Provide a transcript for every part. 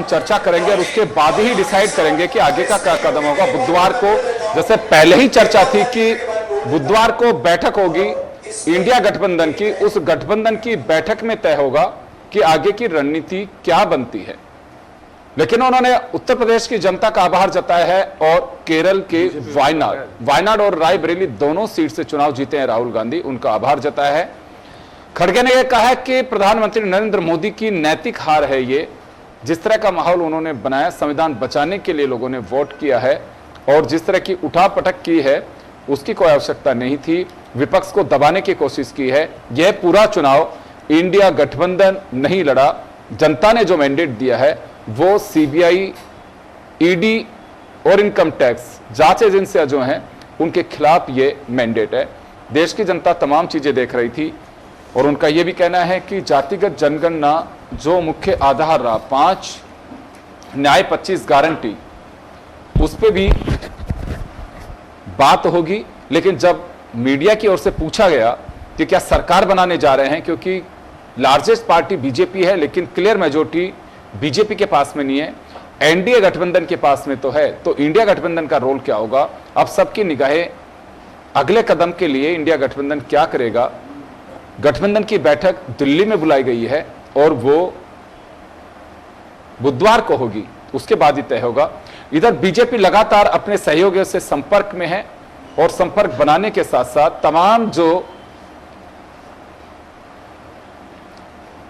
चर्चा करेंगे और उसके बाद ही डिसाइड करेंगे कि आगे का क्या कदम होगा। बुधवार को जैसे पहले ही चर्चा थी कि बुधवार को बैठक होगी इंडिया गठबंधन की, उस गठबंधन की बैठक में तय होगा कि आगे की रणनीति क्या बनती है। लेकिन उन्होंने उत्तर प्रदेश की जनता का आभार जताया है और केरल के वायनाड और रायबरेली दोनों सीट से चुनाव जीते हैं राहुल गांधी, उनका आभार जताया है। खड़गे ने यह कहा है कि प्रधानमंत्री नरेंद्र मोदी की नैतिक हार है ये, जिस तरह का माहौल उन्होंने बनाया, संविधान बचाने के लिए लोगों ने वोट किया है और जिस तरह की उठापटक की है उसकी कोई आवश्यकता नहीं थी, विपक्ष को दबाने की कोशिश की है। यह पूरा चुनाव इंडिया गठबंधन नहीं लड़ा, जनता ने जो मैंडेट दिया है वो सीबीआई, ईडी और इनकम टैक्स जांच एजेंसियां जो हैं उनके खिलाफ ये मैंडेट है। देश की जनता तमाम चीजें देख रही थी और उनका यह भी कहना है कि जातिगत जनगणना जो मुख्य आधार रहा, 5 न्याय 25 गारंटी, उस पे भी बात होगी। लेकिन जब मीडिया की ओर से पूछा गया कि क्या सरकार बनाने जा रहे हैं, क्योंकि लार्जेस्ट पार्टी बीजेपी है लेकिन क्लियर मेजोरिटी बीजेपी के पास में नहीं है, एनडीए गठबंधन के पास में तो है, तो इंडिया गठबंधन का रोल क्या होगा। अब सबकी निगाहें अगले कदम के लिए इंडिया गठबंधन क्या करेगा। गठबंधन की बैठक दिल्ली में बुलाई गई है और वो बुधवार को होगी, उसके बाद ही तय होगा। इधर बीजेपी लगातार अपने सहयोगियों से संपर्क में है और संपर्क बनाने के साथ साथ तमाम जो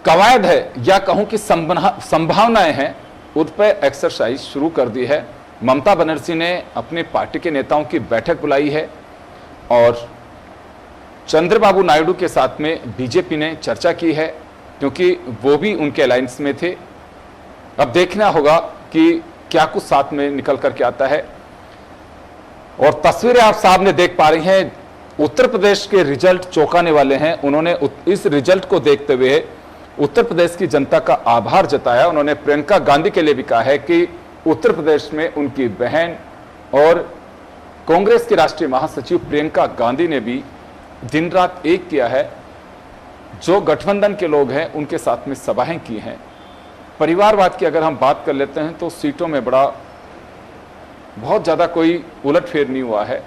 कवायद है या कहूं कि संभावनाएं हैं उन पर एक्सरसाइज शुरू कर दी है। ममता बनर्जी ने अपनी पार्टी के नेताओं की बैठक बुलाई है और चंद्रबाबू नायडू के साथ में बीजेपी ने चर्चा की है, क्योंकि वो भी उनके अलायंस में थे। अब देखना होगा कि क्या कुछ साथ में निकल करके आता है। और तस्वीरें आप सामने देख पा रही हैं, उत्तर प्रदेश के रिजल्ट चौंकाने वाले हैं। उन्होंने इस रिजल्ट को देखते हुए उत्तर प्रदेश की जनता का आभार जताया। उन्होंने प्रियंका गांधी के लिए भी कहा है कि उत्तर प्रदेश में उनकी बहन और कांग्रेस की राष्ट्रीय महासचिव प्रियंका गांधी ने भी दिन रात एक किया है। जो गठबंधन के लोग हैं उनके साथ में सभाएं की हैं। परिवारवाद की अगर हम बात कर लेते हैं तो सीटों में बहुत ज्यादा कोई उलटफेर नहीं हुआ है।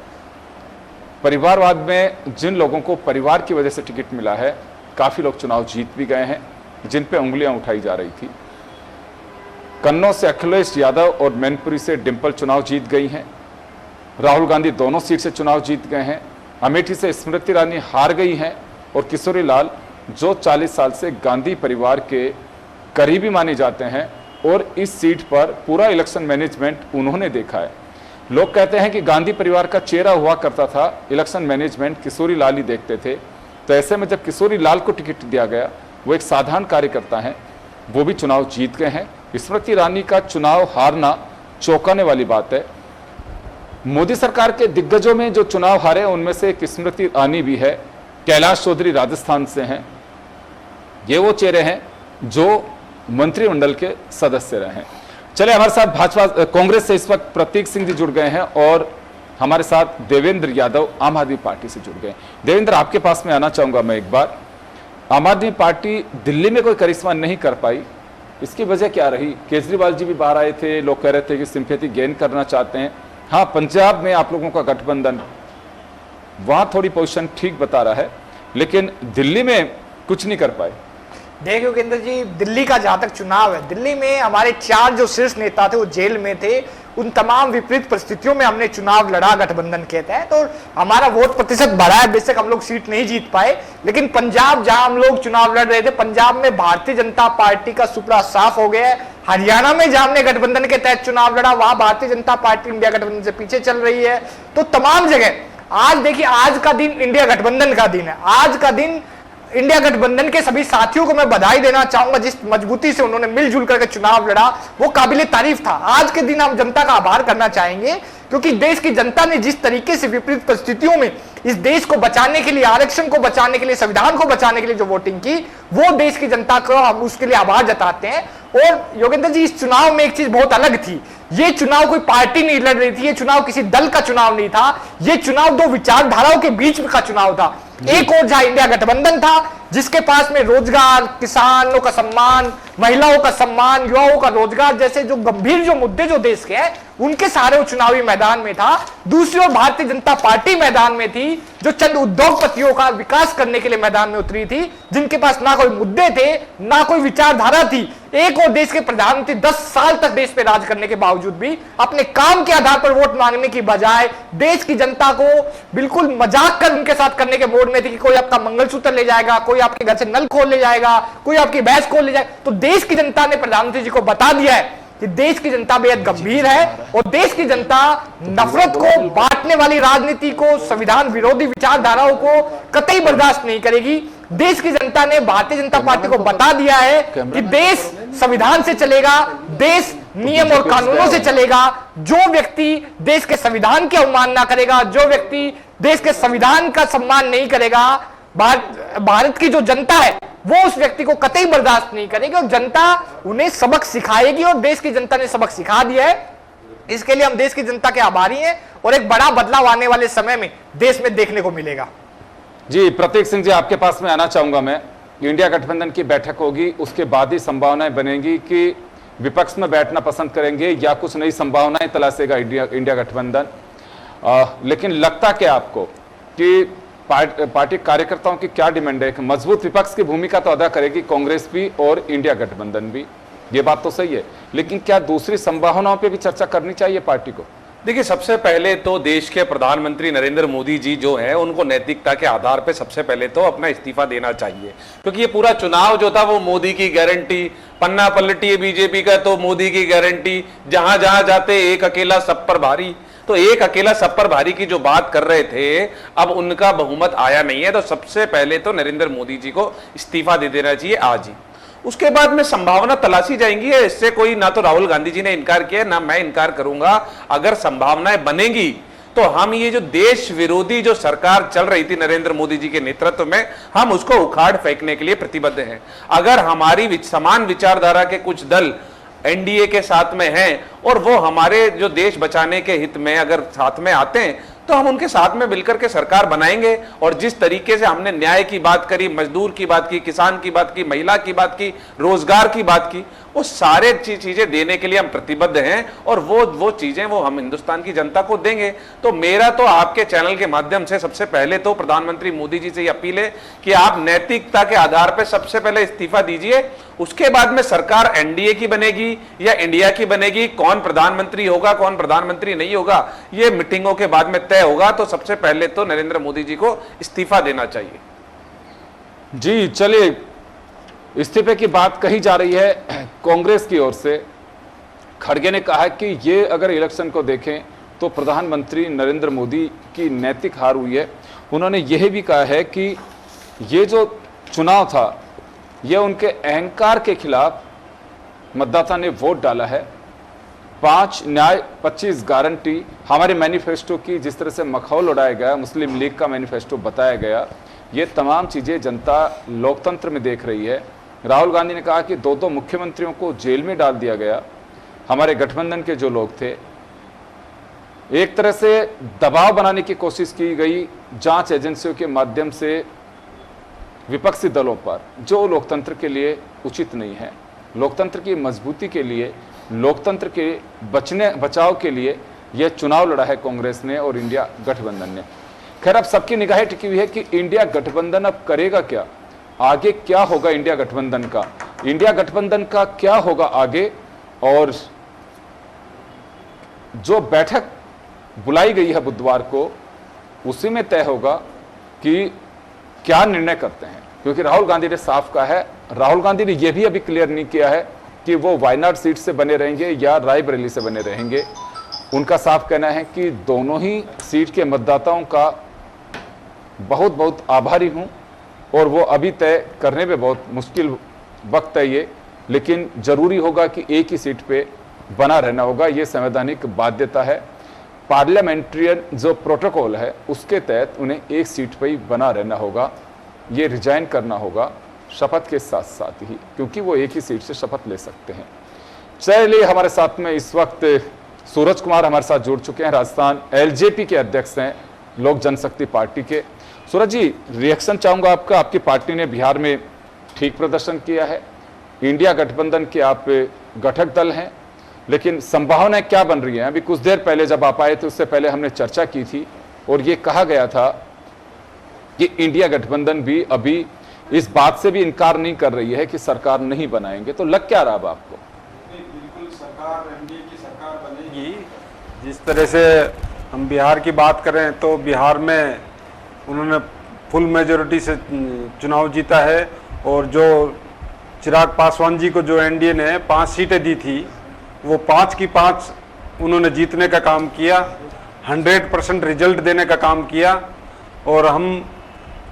परिवारवाद में जिन लोगों को परिवार की वजह से टिकट मिला है, काफी लोग चुनाव जीत भी गए हैं, जिन पे उंगलियां उठाई जा रही थी। कन्नौज से अखिलेश यादव और मैनपुरी से डिंपल चुनाव जीत गई हैं। राहुल गांधी दोनों सीट से चुनाव जीत गए हैं। अमेठी से स्मृति ईरानी हार गई हैं और किशोरी लाल, जो 40 साल से गांधी परिवार के करीबी माने जाते हैं और इस सीट पर पूरा इलेक्शन मैनेजमेंट उन्होंने देखा है। लोग कहते हैं कि गांधी परिवार का चेहरा हुआ करता था, इलेक्शन मैनेजमेंट किशोरी लाल ही देखते थे। तो ऐसे में जब किशोरी लाल को टिकट दिया गया, वो एक साधारण कार्यकर्ता हैं, वो भी चुनाव जीत गए हैं। स्मृति ईरानी का चुनाव हारना चौंकाने वाली बात है। मोदी सरकार के दिग्गजों में जो चुनाव हारे उनमें से एक स्मृति ईरानी भी है। कैलाश चौधरी राजस्थान से हैं। ये वो चेहरे हैं जो मंत्रिमंडल के सदस्य रहे हैं। चले, हमारे साथ भाजपा कांग्रेस से इस वक्त प्रतीक सिंह जी जुड़ गए हैं और हमारे साथ देवेंद्र यादव आम आदमी पार्टी से जुड़ गए। देवेंद्र, आपके पास में आना चाहूंगा मैं एक बार। आम आदमी पार्टी दिल्ली में कोई करिश्मा नहीं कर पाई, इसकी वजह क्या रही? केजरीवाल जी भी बाहर आए थे, लोग कह रहे थे कि सिंपैथी गेन करना चाहते हैं। हाँ, पंजाब में आप लोगों का गठबंधन वहां थोड़ी पोजीशन ठीक बता रहा है, लेकिन दिल्ली में कुछ नहीं कर पाए। देखिए योगेंद्र जी, दिल्ली का जहां तक चुनाव है, दिल्ली में हमारे 4 जो शीर्ष नेता थे वो जेल में थे। उन तमाम विपरीत परिस्थितियों में हमने चुनाव लड़ा गठबंधन के तहत तो हमारा वोट प्रतिशत बढ़ा है। बेशक हम लोग सीट नहीं जीत पाए, लेकिन पंजाब जहां हम लोग चुनाव लड़ रहे थे, पंजाब में भारतीय जनता पार्टी का सुपड़ा साफ हो गया है। हरियाणा में जहां हमने गठबंधन के तहत चुनाव लड़ा, वहां भारतीय जनता पार्टी इंडिया गठबंधन से पीछे चल रही है। तो तमाम जगह आज देखिए, आज का दिन इंडिया गठबंधन का दिन है। आज का दिन इंडिया गठबंधन के सभी साथियों को मैं बधाई देना चाहूंगा। जिस मजबूती से उन्होंने मिलजुल करके चुनाव लड़ा वो काबिले तारीफ था। आज के दिन हम जनता का आभार करना चाहेंगे, क्योंकि देश की जनता ने जिस तरीके से विपरीत परिस्थितियों में इस देश को बचाने के लिए, आरक्षण को बचाने के लिए, संविधान को बचाने के लिए जो वोटिंग की, वो देश की जनता को हम उसके लिए आभार जताते हैं। और योगेंद्र जी, इस चुनाव में एक चीज बहुत अलग थी। ये चुनाव कोई पार्टी नहीं लड़ रही थी, ये चुनाव किसी दल का चुनाव नहीं था, ये चुनाव 2 विचारधाराओं के बीच का चुनाव था। एक और जहां इंडिया गठबंधन था, जिसके पास में रोजगार, किसानों का सम्मान, महिलाओं का सम्मान, युवाओं का रोजगार जैसे जो गंभीर जो मुद्दे जो देश के हैं उनके सारे वो चुनावी मैदान में था। दूसरी ओर भारतीय जनता पार्टी मैदान में थी, जो चंद उद्योगपतियों का विकास करने के लिए मैदान में उतरी थी, जिनके पास ना कोई मुद्दे थे, ना कोई विचारधारा थी। एक और देश के प्रधानमंत्री 10 साल तक देश पे राज करने के बावजूद भी अपने काम के आधार पर वोट मांगने की बजाय देश की जनता को बिल्कुल मजाक कर उनके साथ करने के मूड में थी कि कोई आपका मंगलसूत्र ले जाएगा, कोई आपके घर से नल खोल ले जाएगा, कोई आपकी भैंस खोल ले जाएगा। तो देश की जनता ने प्रधानमंत्री जी को बता दिया है कि देश की जनता बेहद गंभीर है और देश की जनता नफरत को, बांटने वाली राजनीति को, संविधान विरोधी विचारधाराओं को कतई बर्दाश्त नहीं करेगी। देश की जनता ने भारतीय जनता पार्टी को बता दिया है कि देश संविधान से चलेगा, देश नियम और कानूनों से चलेगा। जो व्यक्ति देश के संविधान की अवमानना करेगा, जो व्यक्ति देश के संविधान का सम्मान नहीं करेगा, भारत की जो जनता है वो उस व्यक्ति को कतई बर्दाश्त नहीं करेगी और जनता उन्हें सबक सिखाएगी और देश की जनता ने सबक सिखा दिया है। इसके लिए हम देश की जनता के आभारी हैं और एक बड़ा बदलाव आने वाले समय में देश में देखने को मिलेगा। जी प्रतीक सिंह जी, आपके पास में आना चाहूंगा मैं। इंडिया गठबंधन की बैठक होगी, उसके बाद ही संभावनाएं बनेगी कि विपक्ष में बैठना पसंद करेंगे या कुछ नई संभावनाएं तलाशेगा इंडिया गठबंधन। लेकिन लगता क्या आपको कि पार्टी कार्यकर्ताओं की क्या डिमांड है? एक मजबूत विपक्ष की भूमिका तो अदा करेगी कांग्रेस भी और इंडिया गठबंधन भी, ये बात तो सही है, लेकिन क्या दूसरी संभावनाओं पे भी चर्चा करनी चाहिए पार्टी को? देखिए, सबसे पहले तो देश के प्रधानमंत्री नरेंद्र मोदी जी जो हैं उनको नैतिकता के आधार पे सबसे पहले तो अपना इस्तीफा देना चाहिए, क्योंकि ये पूरा चुनाव जो था वो मोदी की गारंटी, पन्ना पलटी है बीजेपी का तो मोदी की गारंटी, जहां जहां जाते एक अकेला सब पर भारी। तो एक अकेला सब पर भारी की जो बात कर रहे थे, अब उनका बहुमत आया नहीं है, तो सबसे पहले तो नरेंद्र मोदी जी को इस्तीफा दे देना चाहिए आज ही। उसके बाद में संभावना तलाशी जाएंगी, इससे कोई ना तो राहुल गांधी जी ने इनकार किया, ना मैं इनकार करूंगा। अगर संभावनाएं बनेंगी तो हम ये जो देश विरोधी जो सरकार चल रही थी नरेंद्र मोदी जी के नेतृत्व में, हम उसको उखाड़ फेंकने के लिए प्रतिबद्ध हैं। अगर हमारी समान विचारधारा के कुछ दल एनडीए के साथ में हैं और वो हमारे जो देश बचाने के हित में अगर साथ में आते हैं तो हम उनके साथ में मिलकर के सरकार बनाएंगे। और जिस तरीके से हमने न्याय की बात करी, मजदूर की बात की, किसान की बात की, महिला की बात की, रोजगार की बात की, वो सारे चीजें देने के लिए हम प्रतिबद्ध हैं और वो चीजें वो हम हिंदुस्तान की जनता को देंगे। तो मेरा तो आपके चैनल के माध्यम से सबसे पहले तो प्रधानमंत्री मोदी जी से अपील है कि आप नैतिकता के आधार पर सबसे पहले इस्तीफा दीजिए। उसके बाद में सरकार एनडीए की बनेगी या इंडिया की बनेगी, कौन प्रधानमंत्री होगा कौन प्रधानमंत्री नहीं होगा ये मीटिंगों के बाद में तय होगा। तो सबसे पहले तो नरेंद्र मोदी जी को इस्तीफा देना चाहिए। जी चलिए, इस्तीफे की बात कही जा रही है कांग्रेस की ओर से। खड़गे ने कहा कि ये अगर इलेक्शन को देखें तो प्रधानमंत्री नरेंद्र मोदी की नैतिक हार हुई है। उन्होंने यह भी कहा है कि ये जो चुनाव था यह उनके अहंकार के खिलाफ मतदाता ने वोट डाला है। 5 न्याय 25 गारंटी हमारे मैनिफेस्टो की जिस तरह से मखौल उड़ाया गया, मुस्लिम लीग का मैनिफेस्टो बताया गया, ये तमाम चीज़ें जनता लोकतंत्र में देख रही है। राहुल गांधी ने कहा कि 2 मुख्यमंत्रियों को जेल में डाल दिया गया। हमारे गठबंधन के जो लोग थे, एक तरह से दबाव बनाने की कोशिश की गई जांच एजेंसियों के माध्यम से विपक्षी दलों पर, जो लोकतंत्र के लिए उचित नहीं है। लोकतंत्र की मजबूती के लिए, लोकतंत्र के बचाव के लिए यह चुनाव लड़ा है कांग्रेस ने और इंडिया गठबंधन ने। खैर, अब सबकी निगाहें टिकी हुई है कि इंडिया गठबंधन अब करेगा क्या, आगे क्या होगा इंडिया गठबंधन का, इंडिया गठबंधन का क्या होगा आगे। और जो बैठक बुलाई गई है बुधवार को, उसी में तय होगा कि क्या निर्णय करते हैं। क्योंकि राहुल गांधी ने साफ कहा है, राहुल गांधी ने यह भी अभी क्लियर नहीं किया है कि वो वायनाड सीट से बने रहेंगे या रायबरेली से बने रहेंगे। उनका साफ कहना है कि दोनों ही सीट के मतदाताओं का बहुत बहुत आभारी हूं और वो अभी तय करने में बहुत मुश्किल वक्त है ये, लेकिन जरूरी होगा कि एक ही सीट पे बना रहना होगा। ये संवैधानिक बाध्यता है, पार्लियामेंट्रियन जो प्रोटोकॉल है उसके तहत उन्हें एक सीट पर ही बना रहना होगा। ये रिजाइन करना होगा शपथ के साथ साथ ही, क्योंकि वो एक ही सीट से शपथ ले सकते हैं। चलिए, हमारे साथ में इस वक्त सूरज कुमार हमारे साथ जुड़ चुके हैं, राजस्थान एलजेपी के अध्यक्ष हैं, लोक जनशक्ति पार्टी के। सूरज जी, रिएक्शन चाहूंगा आपका। आपकी पार्टी ने बिहार में ठीक प्रदर्शन किया है, इंडिया गठबंधन के आप घटक दल हैं, लेकिन संभावनाएं क्या बन रही हैं? अभी कुछ देर पहले जब आप आए थे, उससे पहले हमने चर्चा की थी और ये कहा गया था कि इंडिया गठबंधन भी अभी इस बात से भी इनकार नहीं कर रही है कि सरकार नहीं बनाएंगे, तो लग क्या रहा अब आपको? बिल्कुल सरकार, एनडीए की सरकार बनेगी। जिस तरह से हम बिहार की बात करें तो बिहार में उन्होंने फुल मेजोरिटी से चुनाव जीता है, और जो चिराग पासवान जी को जो एनडीए ने 5 सीटें दी थी, वो 5 की 5 उन्होंने जीतने का काम किया, 100% रिजल्ट देने का काम किया। और हम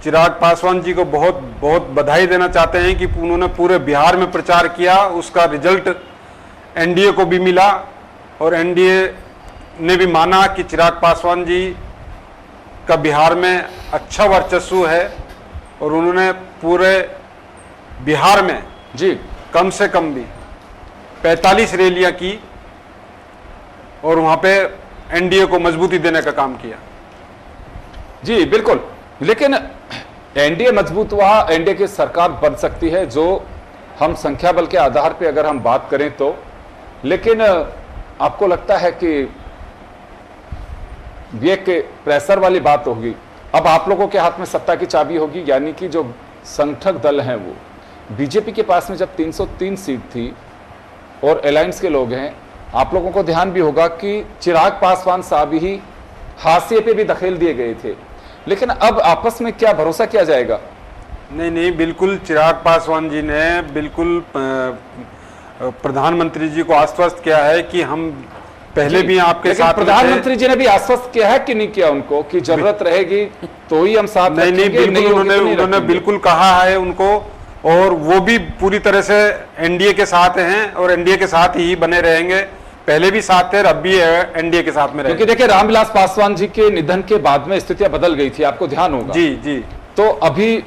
चिराग पासवान जी को बहुत बहुत बधाई देना चाहते हैं कि उन्होंने पूरे बिहार में प्रचार किया, उसका रिजल्ट एनडीए को भी मिला, और एनडीए ने भी माना कि चिराग पासवान जी का बिहार में अच्छा वर्चस्व है, और उन्होंने पूरे बिहार में जी कम से कम भी 45 रैलियां की और वहां पे एनडीए को मजबूती देने का काम किया। जी बिल्कुल, लेकिन एनडीए मजबूत हुआ, एनडीए की सरकार बन सकती है जो हम संख्या बल के आधार पे अगर हम बात करें तो, लेकिन आपको लगता है कि ये एक प्रेशर वाली बात होगी? अब आप लोगों के हाथ में सत्ता की चाबी होगी, यानी कि जो संगठक दल हैं वो बीजेपी के पास में जब 303 सीट थी और अलायंस के लोग हैं, आप लोगों को ध्यान भी होगा कि चिराग पासवान साहब ही हाशिए पे भी धकेल दिए गए थे, लेकिन अब आपस में क्या भरोसा किया जाएगा? नहीं, बिल्कुल चिराग पासवान जी ने बिल्कुल प्रधानमंत्री जी को आश्वस्त किया है कि हम पहले भी आपके साथ। प्रधानमंत्री जी ने भी आश्वस्त किया है कि नहीं किया उनको कि जरूरत रहेगी तो ही हम साथ नहीं, बिल्कुल उन्होंने बिल्कुल कहा है उनको, और वो भी पूरी तरह से एनडीए के साथ हैं और एनडीए के साथ ही बने रहेंगे। पहले भी साथ थे, अब भी एनडीए के साथ में रहेंगे। क्योंकि देखिए रामविलास पासवान जी के निधन के बाद में स्थितियां बदल गई थी, आपको ध्यान होगा। जी, तो अभी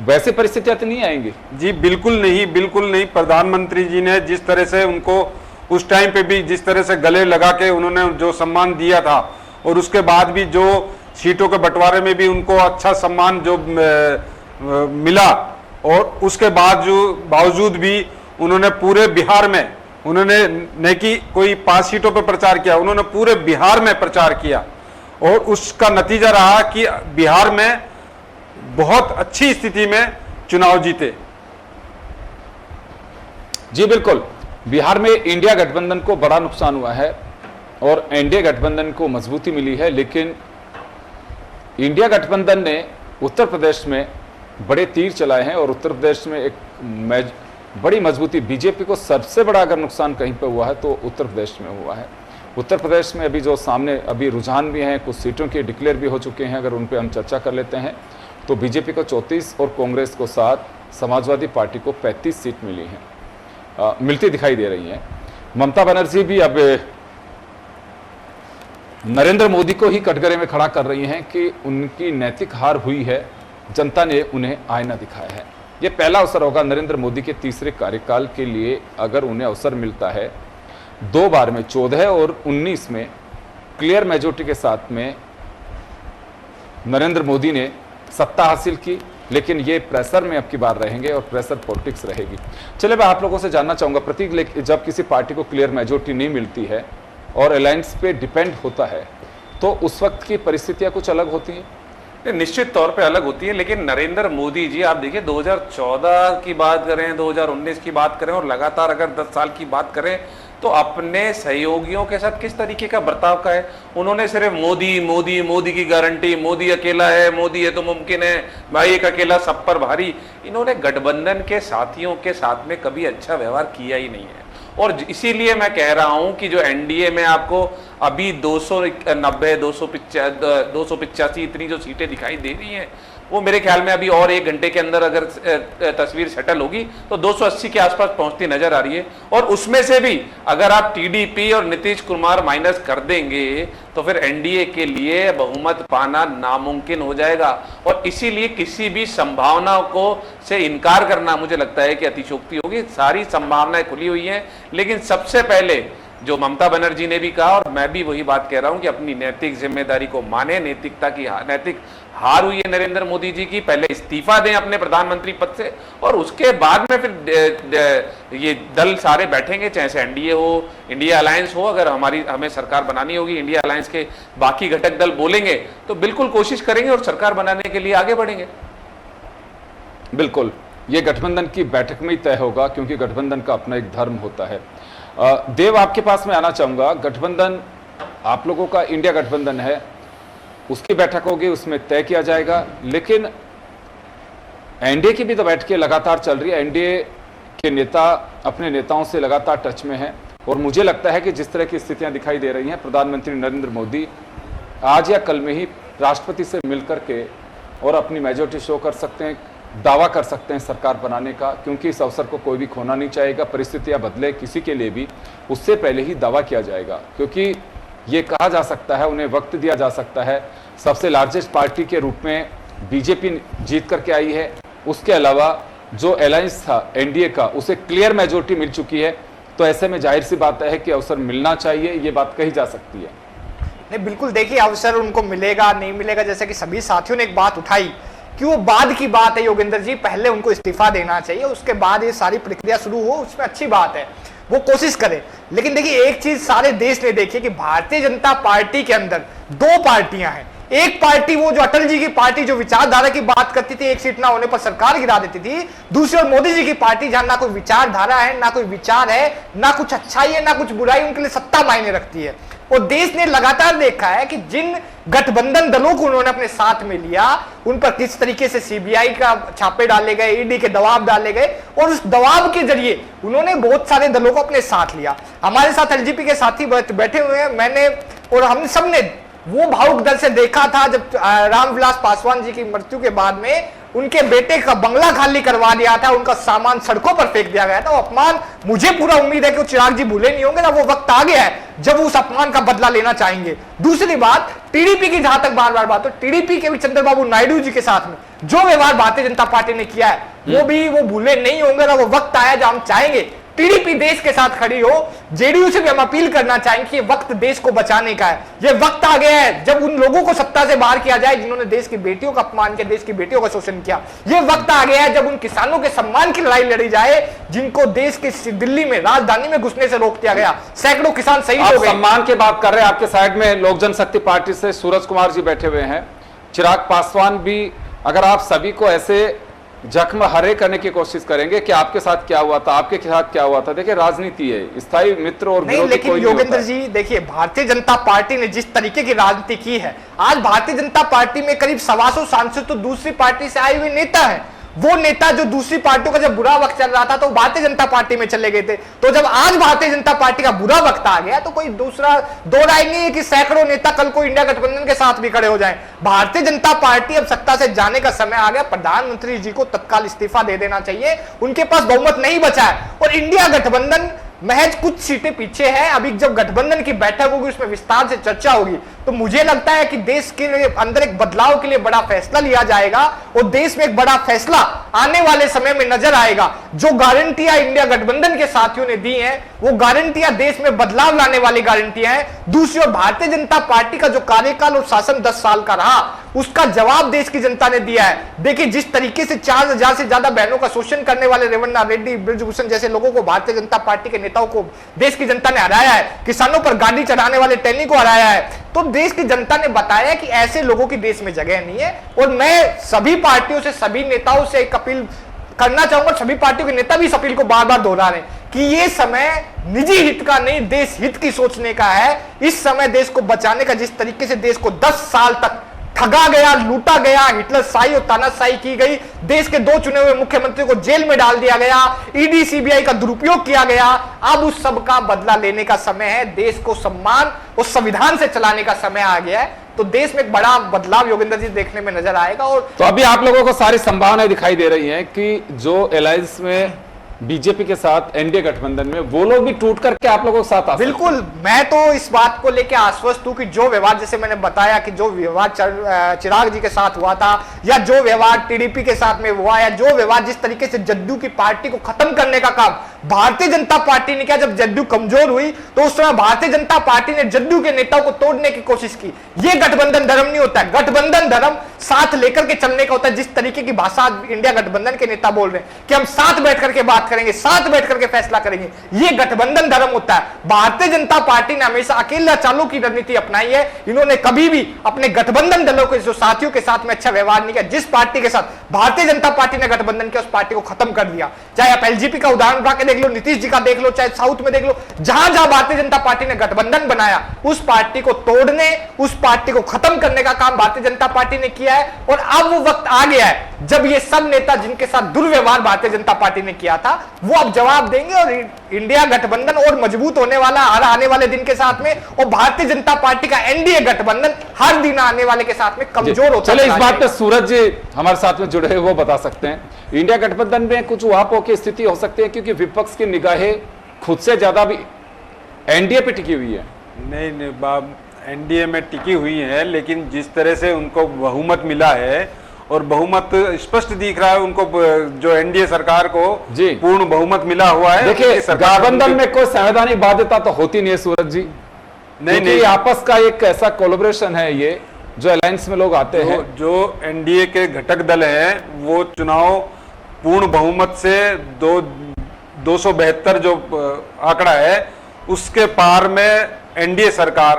वैसे परिस्थितियां तो नहीं आएंगी? जी बिल्कुल नहीं। प्रधानमंत्री जी ने जिस तरह से उनको उस टाइम पे भी जिस तरह से गले लगा के उन्होंने जो सम्मान दिया था, और उसके बाद भी जो सीटों के बंटवारे में भी उनको अच्छा सम्मान जो मिला, और उसके बावजूद भी उन्होंने पूरे बिहार में, उन्होंने न कि कोई 5 सीटों पर प्रचार किया, उन्होंने पूरे बिहार में प्रचार किया, और उसका नतीजा रहा कि बिहार में बहुत अच्छी स्थिति में चुनाव जीते। जी बिल्कुल, बिहार में इंडिया गठबंधन को बड़ा नुकसान हुआ है और एनडीए गठबंधन को मजबूती मिली है, लेकिन इंडिया गठबंधन ने उत्तर प्रदेश में बड़े तीर चलाए हैं और उत्तर प्रदेश में एक बड़ी मजबूती, बीजेपी को सबसे बड़ा अगर नुकसान कहीं पे हुआ है तो उत्तर प्रदेश में हुआ है। उत्तर प्रदेश में अभी जो सामने अभी रुझान भी हैं, कुछ सीटों के डिक्लेयर भी हो चुके हैं, अगर उन पे हम चर्चा कर लेते हैं तो बीजेपी को 34 और कांग्रेस को 7, समाजवादी पार्टी को 35 सीट मिली हैं, मिलती दिखाई दे रही हैं। ममता बनर्जी भी अब नरेंद्र मोदी को ही कटघरे में खड़ा कर रही हैं कि उनकी नैतिक हार हुई है, जनता ने उन्हें आईना दिखाया है। ये पहला अवसर होगा नरेंद्र मोदी के तीसरे कार्यकाल के लिए, अगर उन्हें अवसर मिलता है 2 बार में 14 और 19 में क्लियर मेजोरिटी के साथ में नरेंद्र मोदी ने सत्ता हासिल की, लेकिन ये प्रेशर में अब की बार रहेंगे और प्रेशर पॉलिटिक्स रहेगी। चलिए मैं आप लोगों से जानना चाहूंगा प्रतीक, जब किसी पार्टी को क्लियर मेजोरिटी नहीं मिलती है और अलायंस पे डिपेंड होता है तो उस वक्त की परिस्थितियां कुछ अलग होती हैं? निश्चित तौर पे अलग होती है, लेकिन नरेंद्र मोदी जी आप देखिए 2014 की बात करें, 2019 की बात करें और लगातार अगर 10 साल की बात करें तो अपने सहयोगियों के साथ किस तरीके का बर्ताव का है। उन्होंने सिर्फ मोदी मोदी मोदी की गारंटी, मोदी अकेला है, मोदी है तो मुमकिन है, भाई एक अकेला सब पर भारी, इन्होंने गठबंधन के साथियों के साथ में कभी अच्छा व्यवहार किया ही नहीं है। और इसीलिए मैं कह रहा हूं कि जो एनडीए में आपको अभी 290, 285 इतनी जो सीटें दिखाई दे रही हैं, वो मेरे ख्याल में अभी और 1 घंटे के अंदर अगर तस्वीर सेटल होगी तो 280 के आसपास पहुंचती नजर आ रही है। और उसमें से भी अगर आप टीडीपी और नीतीश कुमार माइनस कर देंगे तो फिर एनडीए के लिए बहुमत पाना नामुमकिन हो जाएगा। और इसीलिए किसी भी संभावना को से इनकार करना मुझे लगता है कि अतिशोक्ति होगी। सारी संभावनाएं खुली हुई हैं, लेकिन सबसे पहले जो ममता बनर्जी ने भी कहा और मैं भी वही बात कह रहा हूं कि अपनी नैतिक जिम्मेदारी को माने, नैतिक हार हुई है नरेंद्र मोदी जी की, पहले इस्तीफा दें अपने प्रधानमंत्री पद से और उसके बाद में फिर ये दल सारे बैठेंगे, चाहे से एनडीए हो, इंडिया अलायंस हो, अगर हमें सरकार बनानी होगी, इंडिया अलायंस के बाकी घटक दल बोलेंगे तो बिल्कुल कोशिश करेंगे और सरकार बनाने के लिए आगे बढ़ेंगे। बिल्कुल, ये गठबंधन की बैठक में ही तय होगा, क्योंकि गठबंधन का अपना एक धर्म होता है। देव, आपके पास मैं आना चाहूंगा। गठबंधन आप लोगों का इंडिया गठबंधन है, उसकी बैठक होगी, उसमें तय किया जाएगा, लेकिन एनडीए की भी तो बैठकें लगातार चल रही है। एनडीए के नेता अपने नेताओं से लगातार टच में हैं और मुझे लगता है कि जिस तरह की स्थितियां दिखाई दे रही हैं, प्रधानमंत्री नरेंद्र मोदी आज या कल में ही राष्ट्रपति से मिलकर के और अपनी मेजोरिटी शो कर सकते हैं, दावा कर सकते हैं सरकार बनाने का, क्योंकि इस अवसर को कोई भी खोना नहीं चाहेगा। परिस्थितियां बदले किसी के लिए भी, उससे पहले ही दावा किया जाएगा, क्योंकि ये कहा जा सकता है, उन्हें वक्त दिया जा सकता है, सबसे लार्जेस्ट पार्टी के रूप में बीजेपी जीत करके आई है, उसके अलावा जो अलायंस था एनडीए का उसे क्लियर मेजोरिटी मिल चुकी है, तो ऐसे में जाहिर सी बात है कि अवसर मिलना चाहिए, ये बात कही जा सकती है। नहीं, बिल्कुल, देखिए अवसर उनको मिलेगा नहीं मिलेगा, जैसे कि सभी साथियों ने एक बात उठाई कि वो बाद की बात है योगेंद्र जी, पहले उनको इस्तीफा देना चाहिए, उसके बाद ये सारी प्रक्रिया शुरू हो, उसमें अच्छी बात है, वो कोशिश करें। लेकिन देखिए एक चीज सारे देश ने देखी कि भारतीय जनता पार्टी के अंदर दो पार्टियां हैं। एक पार्टी वो जो अटल जी की पार्टी जो विचारधारा की बात करती थी, एक सीट ना होने पर सरकार गिरा देती थी, दूसरी ओर मोदी जी की पार्टी जहां ना कोई विचारधारा है, ना कोई विचार है, ना कुछ अच्छाई है, ना कुछ बुराई, उनके लिए सत्ता मायने रखती है। और देश ने लगातार देखा है कि जिन गठबंधन दलों को उन्होंने अपने साथ में लिया, उन पर किस तरीके से सीबीआई का छापे डाले गए, ईडी के दबाव डाले गए, और उस दबाव के जरिए उन्होंने बहुत सारे दलों को अपने साथ लिया। हमारे साथ एलजेपी के साथी बैठे हुए हैं, मैंने और हम सब ने वो भावुक दल से देखा था जब रामविलास पासवान जी की मृत्यु के बाद में उनके बेटे का बंगला खाली करवा दिया था, उनका सामान सड़कों पर फेंक दिया गया था। अपमान, मुझे पूरा उम्मीद है कि चिराग जी भूले नहीं होंगे ना, वो वक्त आ गया है जब वो उस अपमान का बदला लेना चाहेंगे। दूसरी बात, टीडीपी की जहां तक बार बार बात हो, टीडीपी के भी चंद्रबाबू नायडू जी के साथ में जो व्यवहार भारतीय जनता पार्टी ने किया है वो भूले नहीं होंगे ना। वो वक्त आया जब हम चाहेंगे टीडीपी देश के साथ खड़ी हो। जेडीयू से भी हम अपील करना चाहेंगे कि ये वक्त देश को बचाने का है, ये वक्त आ गया है जब उन लोगों को सत्ता से बाहर किया जाए जिन्होंने देश की बेटियों का अपमान किया, देश की बेटियों का शोषण किया। ये वक्त आ गया है जब उन किसानों के सम्मान की लड़ाई लड़ी जाए जिनको देश के दिल्ली में राजधानी में घुसने से रोक दिया गया, सैकड़ों किसान शहीद हो गए। सम्मान की बात कर रहे हैं, आपके साइड में लोक जनशक्ति पार्टी से सूरज कुमार जी बैठे हुए हैं, चिराग पासवान भी। अगर आप सभी को ऐसे जख्म हरे करने की कोशिश करेंगे कि आपके साथ क्या हुआ था, आपके साथ क्या हुआ था, देखिए राजनीति है, स्थायी मित्र और नहीं, लेकिन योगेंद्र जी देखिए भारतीय जनता पार्टी ने जिस तरीके की राजनीति की है, आज भारतीय जनता पार्टी में करीब 125 सांसद तो दूसरी पार्टी से आए हुए नेता हैं। वो नेता जो दूसरी पार्टियों का जब बुरा वक्त चल रहा था तो भारतीय जनता पार्टी में चले गए थे, तो जब आज भारतीय जनता पार्टी का बुरा वक्त आ गया तो कोई दूसरा दो राय नहीं है कि सैकड़ों नेता कल को इंडिया गठबंधन के साथ भी खड़े हो जाएं। भारतीय जनता पार्टी अब सत्ता से जाने का समय आ गया, प्रधानमंत्री जी को तत्काल इस्तीफा दे देना चाहिए, उनके पास बहुमत नहीं बचा है और इंडिया गठबंधन महज कुछ सीटें पीछे है। अभी जब गठबंधन की बैठक होगी उसमें विस्तार से चर्चा होगी, तो मुझे लगता है कि देश के अंदर एक बदलाव के लिए बड़ा फैसला लिया जाएगा और देश में एक बड़ा फैसला आने वाले समय में नजर आएगा। जो गारंटियां इंडिया गठबंधन के साथियों ने दी हैं वो गारंटियां देश में बदलाव लाने वाली गारंटियां हैं। दूसरी ओर भारतीय जनता पार्टी का जो कार्यकाल और शासन 10 साल का रहा उसका जवाब देश की जनता ने दिया है। देखिए जिस तरीके से 4000 से ज्यादा बहनों का शोषण करने वाले रेवन्ना रेड्डी, ब्रजभूषण जैसे लोगों को भारतीय जनता पार्टी के नेताओं को देश की जनता ने हराया है, किसानों पर गाड़ी चढ़ाने वाले टैनी को हराया है, तो देश की जनता ने बताया कि ऐसे लोगों की देश में जगह नहीं है। और मैं सभी पार्टियों से, सभी नेताओं से एक अपील करना चाहूंगा, सभी पार्टियों के नेता भी इस अपील को बार बार दोहरा रहे हैं कि ये समय निजी हित का नहीं, देश हित की सोचने का है। इस समय देश को बचाने का, जिस तरीके से देश को 10 साल तक ठगा गया, लूटा गया, हिटलर शाही और तानाशाही की गई, देश के 2 चुने हुए मुख्यमंत्री को जेल में डाल दिया गया, ईडी सीबीआई का दुरुपयोग किया गया, अब उस सब का बदला लेने का समय है। देश को सम्मान और संविधान से चलाने का समय आ गया है, तो देश में एक बड़ा बदलाव योगेंद्र जी देखने में नजर आएगा। और तो अभी आप लोगों को सारी संभावनाएं दिखाई दे रही हैं कि जो अलायंस में बीजेपी के साथ एनडीए गठबंधन में वो लोग भी टूट करके आप लोगों के साथ आ। बिल्कुल, मैं तो इस बात को लेकर आश्वस्त हूं कि जो व्यवहार, जैसे मैंने बताया कि जो व्यवहार चिराग जी के साथ हुआ था या जो व्यवहार टीडीपी के साथ में हुआ या जो व्यवहार जिस तरीके से जदयू की पार्टी को खत्म करने का काम भारतीय जनता पार्टी ने किया। जब जदयू कमजोर हुई तो उस समय भारतीय जनता पार्टी ने जदयू के नेताओं को तोड़ने की कोशिश की। यह गठबंधन धर्म नहीं होता है। गठबंधन धर्म साथ लेकर के चलने का होता है। जिस तरीके की भाषा इंडिया गठबंधन के नेता बोल रहे हैं कि हम साथ बैठ करके बात करेंगे, साथ बैठ करके फैसला करेंगे, यह गठबंधन धर्म होता है। भारतीय जनता पार्टी ने हमेशा अकेला चालू की रणनीति अपनाई है। इन्होंने कभी भी अपने गठबंधन दलों के जो साथियों के साथ में अच्छा व्यवहार नहीं किया। जिस पार्टी के साथ भारतीय जनता पार्टी ने गठबंधन किया उस पार्टी को खत्म कर दिया। चाहे आप एलजेपी का उदाहरण उठा के देख लो, नीतीश जी का देख लो, चाहे साउथ में देख लो, जहां जहां भारतीय जनता पार्टी ने गठबंधन बनाया उस पार्टी को तोड़ने, उस पार्टी को खत्म करने का काम भारतीय जनता पार्टी ने किया है। और अब वो वक्त आ गया है जब ये सब नेता जिनके साथ दुर्व्यवहार भारतीय जनता पार्टी ने किया था वो अब जवाब देंगे और इंडिया गठबंधन और मजबूत होने वाला आने वाले दिन के साथ में, और भारतीय जनता पार्टी का एनडीए गठबंधन हर दिन आने वाले के साथ में कमजोर होता है। चलिए इस बात पे सूरज जी हमारे साथ में जुड़े हैं, वो बता सकते हैं इंडिया गठबंधन में कुछ उहापों की स्थिति हो सकती है क्योंकि विपक्ष की निगाहें खुद से ज्यादा भी एनडीए पे टिकी हुई है। नहीं बाब, एनडीए में टिकी हुई है, लेकिन जिस तरह से उनको बहुमत मिला है और बहुमत स्पष्ट दिख रहा है उनको, जो एनडीए सरकार को जी पूर्ण बहुमत मिला हुआ है। देखिए गठबंधन में कोई संवैधानिक बाध्यता तो होती नहीं है सूरज जी, नहीं आपस का एक ऐसा कोलैबोरेशन है ये जो अलायंस में लोग आते हैं। जो एनडीए के घटक दल हैं वो चुनाव पूर्ण बहुमत से 272 जो आंकड़ा है उसके पार में एनडीए सरकार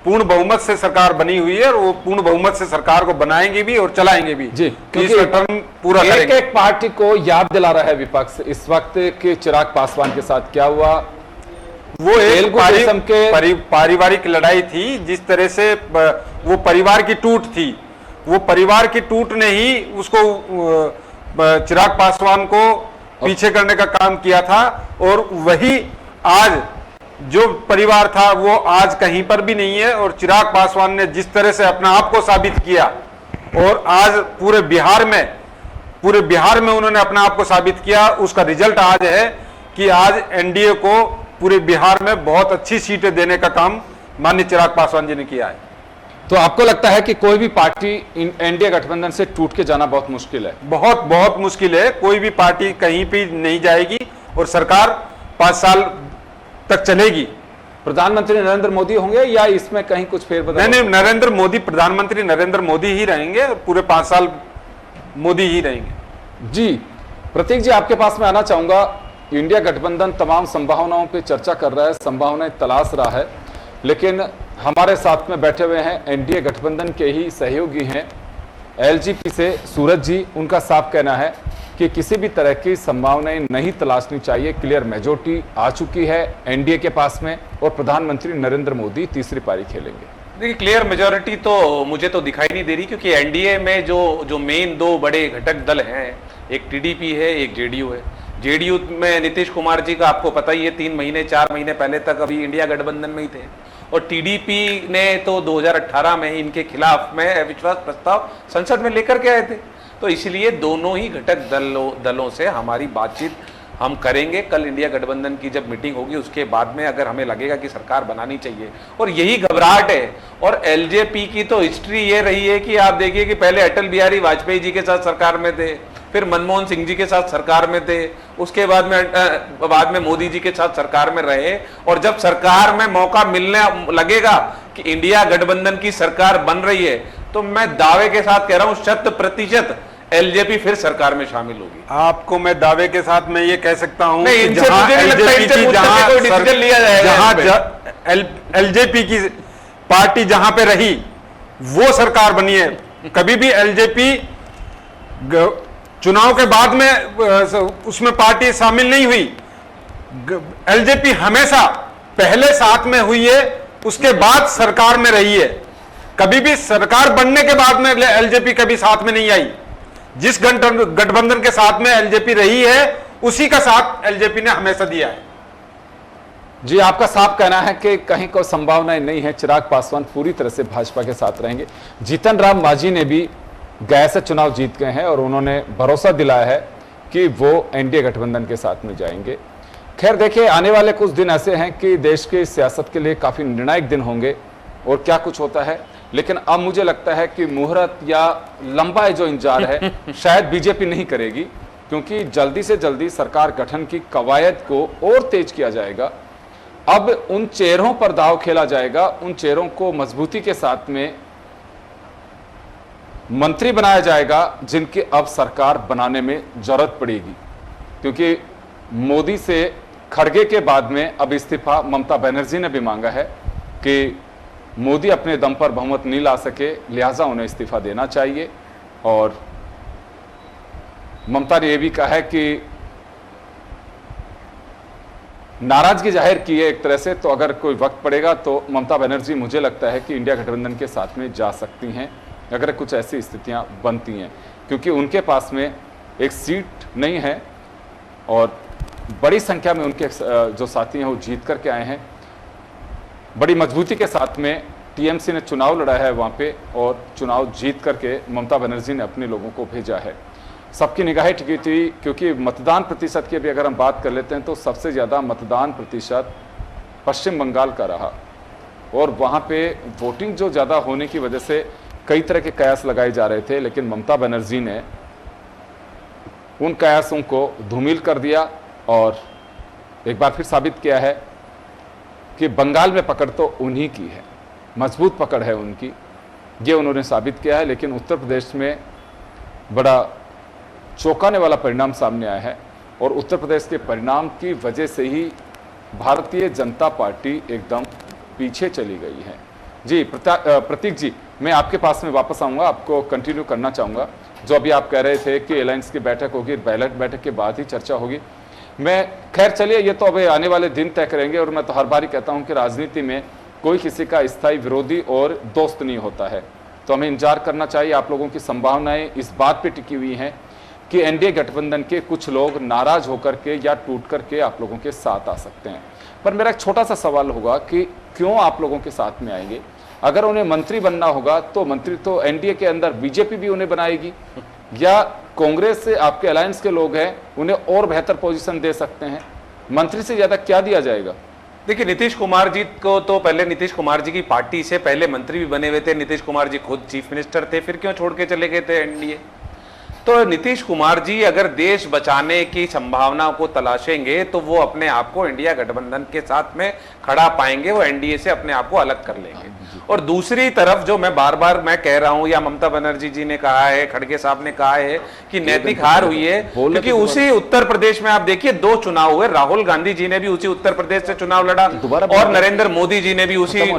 पूर्ण बहुमत से सरकार बनी हुई है और वो पूर्ण बहुमत से सरकार को बनाएंगे भी और चलाएंगे भी जी, क्योंकि टर्म पूरा एक एक पार्टी को याद दिला रहा है विपक्ष इस वक्त के चिराग पासवान के साथ क्या हुआ। वो एक पारिवारिक लड़ाई थी, जिस तरह से वो परिवार की टूट थी, वो परिवार की टूट ने ही उसको चिराग पासवान को पीछे करने का काम किया था। और वही आज जो परिवार था वो आज कहीं पर भी नहीं है। और चिराग पासवान ने जिस तरह से अपना आप को साबित किया और आज पूरे बिहार में उन्होंने अपना आप को साबित किया, उसका रिजल्ट आज है कि आज एनडीए को पूरे बिहार में बहुत अच्छी सीटें देने का काम माननीय चिराग पासवान जी ने किया है। तो आपको लगता है कि कोई भी पार्टी एनडीए गठबंधन से टूट के जाना बहुत मुश्किल है? बहुत बहुत मुश्किल है। कोई भी पार्टी कहीं भी नहीं जाएगी और सरकार 5 साल तक चलेगी। प्रधानमंत्री नरेंद्र मोदी होंगे या इसमें कहीं कुछ फेरबदल? नहीं, नरेंद्र मोदी, प्रधानमंत्री नरेंद्र मोदी ही रहेंगे और पूरे 5 साल मोदी ही रहेंगे। जी प्रतीक जी आपके पास में आना चाहूंगा। इंडिया गठबंधन तमाम संभावनाओं पे चर्चा कर रहा है, संभावनाएं तलाश रहा है, लेकिन हमारे साथ में बैठे हुए हैं एनडीए गठबंधन के ही सहयोगी हैं एलजेपी से सूरज जी। उनका साफ कहना है कि किसी भी तरह की संभावनाएं नहीं तलाशनी चाहिए, क्लियर मेजॉरिटी आ चुकी है एनडीए के पास में और प्रधानमंत्री नरेंद्र मोदी तीसरी पारी खेलेंगे। देखिए क्लियर मेजॉरिटी तो मुझे तो दिखाई नहीं दे रही, क्योंकि एनडीए में जो मेन 2 बड़े घटक दल हैं, एक टीडीपी है, एक जेडीयू है। जेडीयू में नीतीश कुमार जी का आपको पता ही है, 3 महीने 4 महीने पहले तक अभी इंडिया गठबंधन में ही थे। और टीडीपी ने तो 2018 में ही इनके खिलाफ में अविश्वास प्रस्ताव संसद में लेकर के आए थे। तो इसलिए दोनों ही घटक दलों से हमारी बातचीत हम करेंगे। कल इंडिया गठबंधन की जब मीटिंग होगी उसके बाद में अगर हमें लगेगा कि सरकार बनानी चाहिए, और यही घबराहट है। और एलजेपी की तो हिस्ट्री ये रही है कि आप देखिए कि पहले अटल बिहारी वाजपेयी जी के साथ सरकार में थे, फिर मनमोहन सिंह जी के साथ सरकार में थे, उसके बाद में मोदी जी के साथ सरकार में रहे। और जब सरकार में मौका मिलने लगेगा कि इंडिया गठबंधन की सरकार बन रही है, तो मैं दावे के साथ कह रहा हूं 100% एलजेपी फिर सरकार में शामिल होगी। आपको मैं दावे के साथ मैं ये कह सकता हूं कि एलजेपी की पार्टी जहां पे रही वो सरकार बनी है। कभी भी एलजेपी चुनाव के बाद में उसमें पार्टी शामिल नहीं हुई। एलजेपी हमेशा पहले साथ में हुई है, उसके बाद सरकार में रही है। कभी भी सरकार बनने के बाद में एलजेपी कभी साथ में नहीं आई। जिस गठबंधन के साथ में एलजेपी रही है उसी का साथ एलजेपी ने हमेशा दिया है। जी आपका साफ कहना है कि कहीं कोई संभावनाएं नहीं है, चिराग पासवान पूरी तरह से भाजपा के साथ रहेंगे। जीतन राम मांझी ने भी गया से चुनाव जीत गए हैं और उन्होंने भरोसा दिलाया है कि वो एनडीए गठबंधन के साथ में जाएंगे। खैर देखिए आने वाले कुछ दिन ऐसे हैं कि देश की सियासत के लिए काफी निर्णायक दिन होंगे और क्या कुछ होता है, लेकिन अब मुझे लगता है कि मुहूर्त या लंबा जो इंतजार है शायद बीजेपी नहीं करेगी, क्योंकि जल्दी से जल्दी सरकार गठन की कवायद को और तेज किया जाएगा। अब उन चेहरों पर दांव खेला जाएगा, उन चेहरों को मजबूती के साथ में मंत्री बनाया जाएगा जिनकी अब सरकार बनाने में जरूरत पड़ेगी। क्योंकि मोदी से खड़गे के बाद में अब इस्तीफा ममता बनर्जी ने भी मांगा है कि मोदी अपने दम पर बहुमत नहीं ला सके, लिहाजा उन्हें इस्तीफा देना चाहिए। और ममता ने यह भी कहा है कि नाराजगी जाहिर की है एक तरह से, तो अगर कोई वक्त पड़ेगा तो ममता बनर्जी मुझे लगता है कि इंडिया गठबंधन के साथ में जा सकती हैं अगर कुछ ऐसी स्थितियां बनती हैं, क्योंकि उनके पास में एक सीट नहीं है और बड़ी संख्या में उनके जो साथी हैं वो जीत करके आए हैं। बड़ी मजबूती के साथ में टीएमसी ने चुनाव लड़ा है वहाँ पे और चुनाव जीत करके ममता बनर्जी ने अपने लोगों को भेजा है। सबकी निगाहें टिकी थी, क्योंकि मतदान प्रतिशत की भी अगर हम बात कर लेते हैं तो सबसे ज़्यादा मतदान प्रतिशत पश्चिम बंगाल का रहा और वहाँ पे वोटिंग जो ज़्यादा होने की वजह से कई तरह के कयास लगाए जा रहे थे, लेकिन ममता बनर्जी ने उन कयासों को धूमिल कर दिया और एक बार फिर साबित किया है कि बंगाल में पकड़ तो उन्हीं की है, मजबूत पकड़ है उनकी, ये उन्होंने साबित किया है। लेकिन उत्तर प्रदेश में बड़ा चौंकाने वाला परिणाम सामने आया है और उत्तर प्रदेश के परिणाम की वजह से ही भारतीय जनता पार्टी एकदम पीछे चली गई है। जी प्रतीक जी, मैं आपके पास में वापस आऊँगा, आपको कंटिन्यू करना चाहूँगा। जो अभी आप कह रहे थे कि अलायंस की बैठक होगी, बैलेट बैठक के बाद ही चर्चा होगी। मैं खैर चलिए ये तो अब आने वाले दिन तय करेंगे और मैं तो हर बार ही कहता हूँ कि राजनीति में कोई किसी का स्थायी विरोधी और दोस्त नहीं होता है, तो हमें इंतजार करना चाहिए। आप लोगों की संभावनाएं इस बात पे टिकी हुई हैं कि एनडीए गठबंधन के कुछ लोग नाराज होकर के या टूट करके आप लोगों के साथ आ सकते हैं। पर मेरा एक छोटा सा सवाल होगा कि क्यों आप लोगों के साथ में आएंगे? अगर उन्हें मंत्री बनना होगा तो मंत्री तो एनडीए के अंदर बीजेपी भी उन्हें बनाएगी या कांग्रेस से आपके अलायंस के लोग हैं उन्हें और बेहतर पोजीशन दे सकते हैं। मंत्री से ज्यादा क्या दिया जाएगा? देखिए, नीतीश कुमार जी को तो पहले नीतीश कुमार जी की पार्टी से पहले मंत्री भी बने हुए थे। नीतीश कुमार जी खुद चीफ मिनिस्टर थे, फिर क्यों छोड़ के चले गए थे एनडीए? तो नीतीश कुमार जी अगर देश बचाने की संभावना को तलाशेंगे तो वो अपने आप को इंडिया गठबंधन के साथ में खड़ा पाएंगे, वो एनडीए से अपने आप को अलग कर लेंगे। और दूसरी तरफ जो मैं बार बार मैं कह रहा हूं या ममता बनर्जी जी ने कहा है, खड़गे साहब ने कहा है कि नैतिक हार हुई है, क्योंकि उसी उत्तर प्रदेश में आप देखिए 2 चुनाव हुए। राहुल गांधी जी ने भी उसी उत्तर प्रदेश से चुनाव लड़ा और नरेंद्र मोदी जी ने भी उसी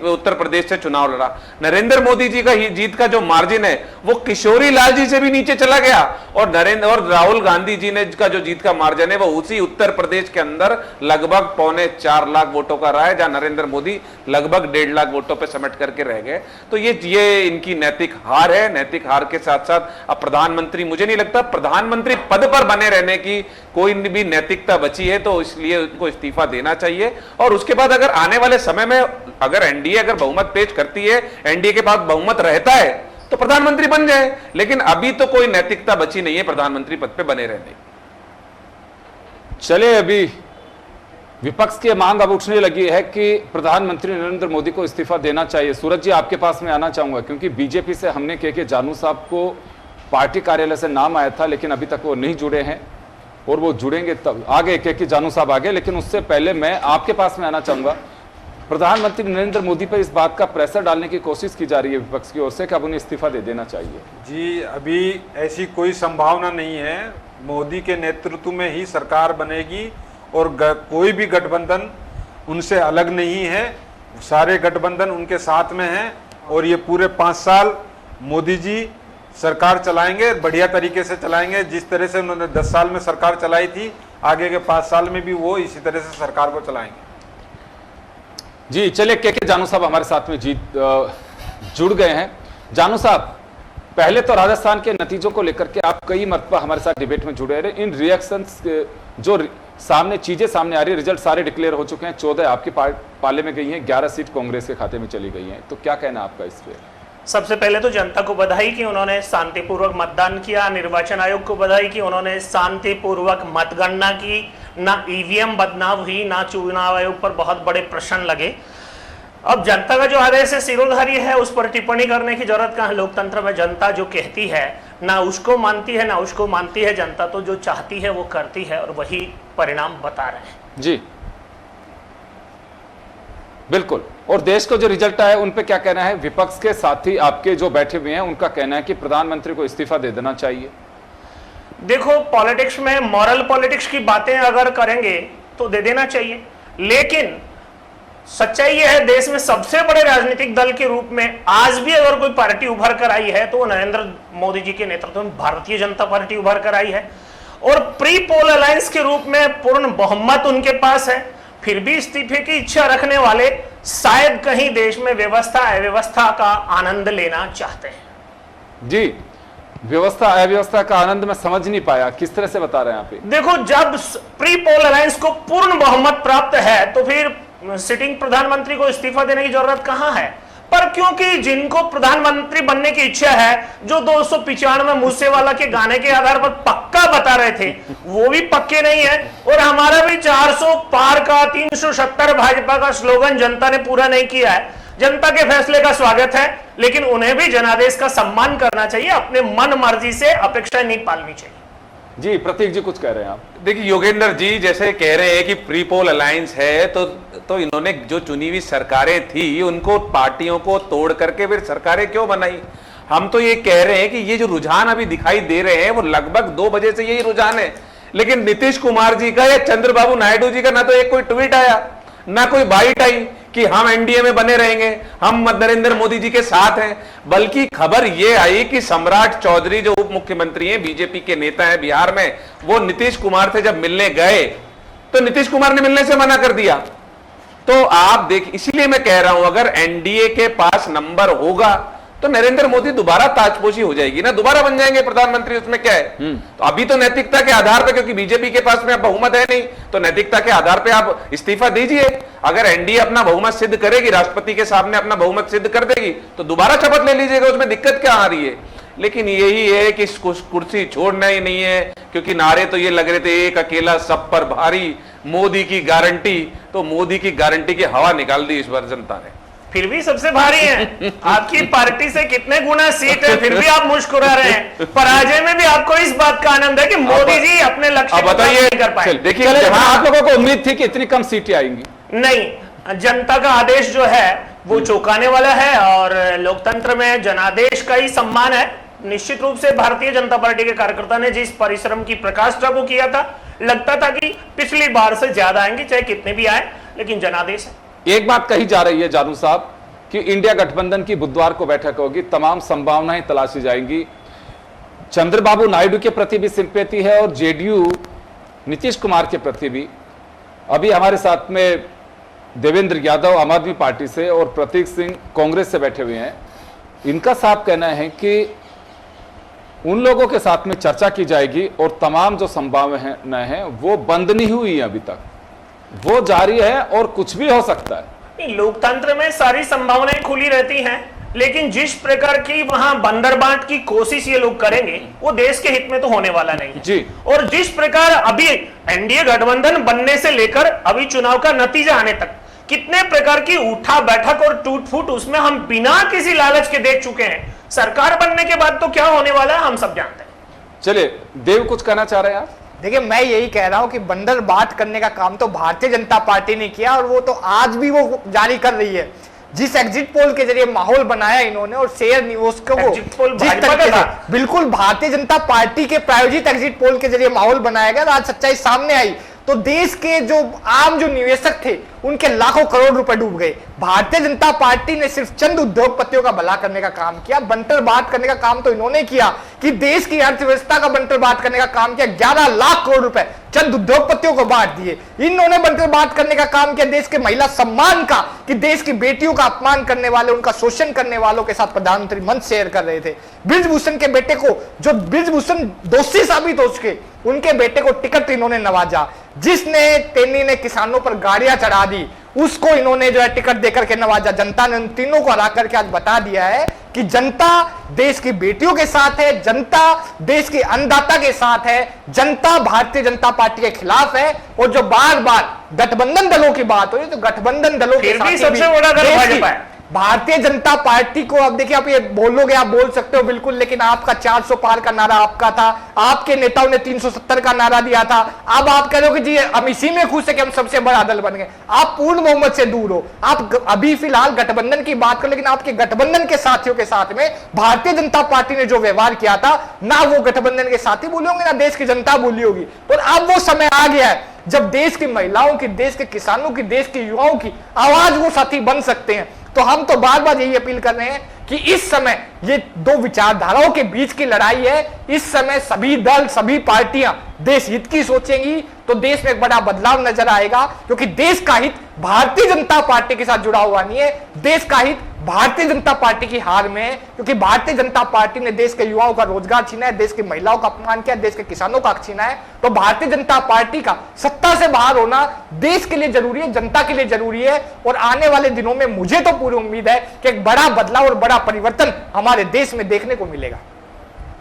उत्तर प्रदेश से चुनाव लड़ा। नरेंद्र मोदी जी का जीत का जो मार्जिन है वो किशोरी लाल जी से भी नीचे चला गया और राहुल गांधी जी ने का जो जीत का मार्जिन है वो उसी उत्तर प्रदेश के अंदर लगभग 4.25 लाख वोटों का रहा है, जहां नरेंद्र मोदी लगभग 1.5 लाख वोटों पे समेट करके रह गए। तो ये इनकी नैतिक हार है। नैतिक हार के साथ साथ अब प्रधानमंत्री, मुझे नहीं लगता प्रधानमंत्री पद पर बने रहने की कोई भी नैतिकता बची है, तो इसलिए उनको इस्तीफा देना चाहिए। और उसके बाद अगर आने वाले समय में अगर एनडीए अगर बहुमत पेश करती है, एनडीए के पास बहुमत रहता है तो प्रधानमंत्री बन जाए, लेकिन अभी तो कोई नैतिकता बची नहीं है प्रधानमंत्री पद पे बने रहने। चले, अभी विपक्ष की मांग अब उठने लगी है कि प्रधानमंत्री नरेंद्र मोदी को इस्तीफा देना चाहिए। सूरज जी, आपके पास में आना चाहूंगा, क्योंकि बीजेपी से हमने के जानू साहब को पार्टी कार्यालय से नाम आया था, लेकिन अभी तक वो नहीं जुड़े हैं और वो जुड़ेंगे तब आगे। के जानू साहब आगे, लेकिन उससे पहले मैं आपके पास में आना चाहूंगा। प्रधानमंत्री नरेंद्र मोदी पर इस बात का प्रेशर डालने की कोशिश की जा रही है विपक्ष की ओर से कि अब उन्हें इस्तीफा दे देना चाहिए। जी, अभी ऐसी कोई संभावना नहीं है। मोदी के नेतृत्व में ही सरकार बनेगी और कोई भी गठबंधन उनसे अलग नहीं है। सारे गठबंधन उनके साथ में हैं और ये पूरे 5 साल मोदी जी सरकार चलाएंगे, बढ़िया तरीके से चलाएंगे। जिस तरह से उन्होंने 10 साल में सरकार चलाई थी, आगे के 5 साल में भी वो इसी तरह से सरकार को चलाएंगे। जी चलिए, के जानू साहब हमारे साथ में जुड़ गए हैं। जानू साहब, पहले तो राजस्थान के नतीजों को लेकर के आप कई मरतबा हमारे साथ डिबेट में जुड़े रहे। इन रिएक्शंस जो चीजें सामने आ रही है, रिजल्ट सारे डिक्लेयर हो चुके हैं। 14 आपके पाले में गई हैं, 11 सीट कांग्रेस के खाते में चली गई हैं, तो क्या कहना आपका इस पे? सबसे पहले तो जनता को बधाई कि उन्होंने शांतिपूर्वक मतदान किया। निर्वाचन आयोग को बधाई कि उन्होंने शांतिपूर्वक मतगणना की। ना ईवीएम बदनाम हुई, ना चुनाव आयोग पर बहुत बड़े प्रश्न लगे। अब जनता का जो आदेश है सिरोधारी है, उस पर टिप्पणी करने की जरूरत कहाँ है। लोकतंत्र में जनता जो कहती है ना उसको मानती है, ना उसको मानती है जनता, तो जो चाहती है वो करती है और वही परिणाम बता रहे हैं। जी बिल्कुल। और देश को जो रिजल्ट आया उन पे क्या कहना है? विपक्ष के साथी आपके जो बैठे हुए हैं उनका कहना है कि प्रधानमंत्री को इस्तीफा दे देना चाहिए। देखो, पॉलिटिक्स में मॉरल पॉलिटिक्स की बातें अगर करेंगे तो दे देना चाहिए, लेकिन सच्चाई यह है देश में सबसे बड़े राजनीतिक दल के रूप में आज भी अगर कोई पार्टी उभर कर आई है तो वो नरेंद्र मोदी जी के नेतृत्व में भारतीय जनता पार्टी उभर कर आई है, और प्री पोल अलायंस के रूप में पूर्ण बहुमत उनके पास है। फिर भी इस्तीफे की इच्छा रखने वाले शायद कहीं देश में व्यवस्था अव्यवस्था का आनंद लेना चाहते हैं। जी, व्यवस्था अव्यवस्था का आनंद मैं समझ नहीं पाया, किस तरह से बता रहे हैं आप? देखो, जब प्री पोल अलायंस को पूर्ण बहुमत प्राप्त है तो फिर सिटिंग प्रधानमंत्री को इस्तीफा देने की जरूरत कहां है। पर क्योंकि जिनको प्रधानमंत्री बनने की इच्छा है, जो 295 मूसेवाला के गाने के आधार पर पक्का बता रहे थे, वो भी पक्के नहीं है, और हमारा भी 400 पार का 370 भाजपा का स्लोगन जनता ने पूरा नहीं किया है। जनता के फैसले का स्वागत है, लेकिन उन्हें भी जनादेश का सम्मान करना चाहिए, अपने मन मर्जी से अपेक्षाएं नहीं पालनी चाहिए। जी प्रतीक जी कुछ कह रहे हैं आप? देखिए योगेंद्र जी जैसे कह रहे हैं कि प्री पोल अलायंस है, तो इन्होंने जो चुनी हुई सरकारें थी उनको पार्टियों को तोड़ करके फिर सरकारें क्यों बनाई? हम तो ये कह रहे हैं कि ये जो रुझान अभी दिखाई दे रहे हैं वो लगभग 2 बजे से यही रुझान है, लेकिन नीतीश कुमार जी का या चंद्रबाबू नायडू जी का ना तो एक कोई ट्वीट आया, ना कोई बाइट आई कि हम एनडीए में बने रहेंगे, हम नरेंद्र मोदी जी के साथ हैं, बल्कि खबर यह आई कि सम्राट चौधरी जो उप मुख्यमंत्री हैं, बीजेपी के नेता हैं बिहार में, वो नीतीश कुमार से जब मिलने गए तो नीतीश कुमार ने मिलने से मना कर दिया। तो आप देख, इसीलिए मैं कह रहा हूं अगर एनडीए के पास नंबर होगा तो नरेंद्र मोदी दोबारा ताजपोशी हो जाएगी ना, दोबारा बन जाएंगे प्रधानमंत्री, उसमें क्या है। तो अभी तो नैतिकता के आधार पे, क्योंकि बीजेपी के पास में अब बहुमत है नहीं, तो नैतिकता के आधार पे आप इस्तीफा दीजिए। अगर एनडीए अपना बहुमत सिद्ध करेगी, राष्ट्रपति के सामने अपना बहुमत सिद्ध कर देगी, तो दोबारा शपथ ले लीजिएगा, उसमें दिक्कत क्या आ रही है। लेकिन यही है कि कुर्सी छोड़ना ही नहीं है, क्योंकि नारे तो ये लग रहे थे एक अकेला सब पर भारी, मोदी की गारंटी, तो मोदी की गारंटी की हवा निकाल दी इस बार जनता ने। फिर भी सबसे भारी है, आपकी पार्टी से कितने गुना सीट है, फिर भी आप मुस्कुरा रहे हैं। पराजय में भी आपको इस बात का आनंद है कि मोदी जी अपने लक्ष्य को प्राप्त नहीं कर पाए। देखिए, आप लोगों को उम्मीद थी कि इतनी कम सीटें आएंगी, नहीं, जनता का आदेश जो है वो चौंकाने वाला है, और लोकतंत्र में जनादेश का ही सम्मान है। निश्चित रूप से भारतीय जनता पार्टी के कार्यकर्ता ने जिस परिश्रम की प्रकाष्ठा को किया था, लगता था कि पिछली बार से ज्यादा आएंगे, चाहे कितने भी आए, लेकिन जनादेश है। एक बात कही जा रही है जानू साहब कि इंडिया गठबंधन की बुधवार को बैठक होगी, तमाम संभावनाएं तलाशी जाएंगी। चंद्रबाबू नायडू के प्रति भी सिंपैथी है और जेडीयू नीतीश कुमार के प्रति भी। अभी हमारे साथ में देवेंद्र यादव आम आदमी पार्टी से और प्रतीक सिंह कांग्रेस से बैठे हुए हैं। इनका साफ कहना है कि उन लोगों के साथ में चर्चा की जाएगी और तमाम जो संभावनाएं हैं वो बंद नहीं हुई है अभी तक, वो जारी है और कुछ भी हो सकता है। लोकतंत्र में सारी संभावनाएं खुली रहती हैं, लेकिन जिस प्रकार की वहां बंदरबाट की कोशिश ये लोग करेंगे वो देश के हित में तो होने वाला नहीं है जी। और जिस प्रकार अभी एनडीए गठबंधन बनने से लेकर अभी चुनाव का नतीजा आने तक कितने प्रकार की उठा बैठक और टूट फूट उसमें हम बिना किसी लालच के देख चुके हैं। सरकार बनने के बाद तो क्या होने वाला है हम सब जानते हैं। चलिए, देव कुछ कहना चाह रहे हैं आप? देखिए, मैं यही कह रहा हूं कि बंदर बात करने का काम तो भारतीय जनता पार्टी ने किया और वो तो आज भी वो जारी कर रही है। जिस एग्जिट पोल के जरिए माहौल बनाया इन्होंने और शेयर न्यूज को बिल्कुल भारतीय जनता पार्टी के प्रायोजित एग्जिट पोल के जरिए माहौल बनाया गया, आज सच्चाई सामने आई तो देश के जो आम जो निवेशक थे उनके लाखों करोड़ रुपए डूब गए। भारतीय जनता पार्टी ने सिर्फ चंद उद्योगपतियों का भला करने का काम किया, बंटर बात करने का काम तो इन्होंने किया कि देश की अर्थव्यवस्था का बंटर बात करने का काम किया। 11 लाख करोड़ रुपए चंद उद्योगपतियों को बांट दिए। इन्होंने बंटर बात करने का काम किया देश के महिला सम्मान का, कि देश की बेटियों का अपमान करने वाले, उनका शोषण करने वालों के साथ प्रधानमंत्री मंच शेयर कर रहे थे। ब्रिजभूषण के बेटे को, जो ब्रिजभूषण दोषी साबित हो चुके, उनके बेटे को टिकट इन्होंने नवाजा। जिसने तेनी ने किसानों पर गाड़ियां चढ़ा दी, उसको इन्होंने जो है टिकट देकर के नवाजा। जनता ने उन तीनों को हरा करके आज बता दिया है कि जनता देश की बेटियों के साथ है, जनता देश के अन्नदाता के साथ है, जनता भारतीय जनता पार्टी के खिलाफ है। और जो बार बार गठबंधन दलों की बात हो रही है, तो गठबंधन दलों के साथ सबसे बड़ा दल भाजपा है भारतीय जनता पार्टी को। अब देखिए, आप ये बोलोगे, आप बोल सकते हो बिल्कुल, लेकिन आपका 400 पार का नारा आपका था, आपके नेताओं ने 370 का नारा दिया था। अब आप कह रहे हो कि जी हम इसी में खुश है कि हम सबसे बड़ा दल बन गए। आप पूर्ण बहुमत से दूर हो। आप अभी फिलहाल गठबंधन की बात करो, लेकिन आपके गठबंधन के साथियों के साथ में भारतीय जनता पार्टी ने जो व्यवहार किया था, ना वो गठबंधन के साथी बोले होंगे, ना देश की जनता बोली होगी। और अब वो समय आ गया है जब देश की महिलाओं की, देश के किसानों की, देश के युवाओं की आवाज वो साथी बन सकते हैं। तो हम तो बार बार यही अपील कर रहे हैं कि इस समय ये दो विचारधाराओं के बीच की लड़ाई है। इस समय सभी दल, सभी पार्टियां देश हित की सोचेंगी तो देश में एक बड़ा बदलाव नजर आएगा, क्योंकि देश का हित भारतीय जनता पार्टी के साथ जुड़ा हुआ नहीं है। देश का हित भारतीय जनता पार्टी की हार में है, क्योंकि भारतीय जनता पार्टी ने देश के युवाओं का रोजगार छीना है, देश की महिलाओं का अपमान किया, देश के किसानों का हक छीना है। तो भारतीय जनता पार्टी का सत्ता से बाहर होना देश के लिए जरूरी है, जनता के लिए जरूरी है। और आने वाले दिनों में मुझे तो पूरी उम्मीद है कि एक बड़ा बदलाव और बड़ा परिवर्तन हमारे देश में देखने को मिलेगा।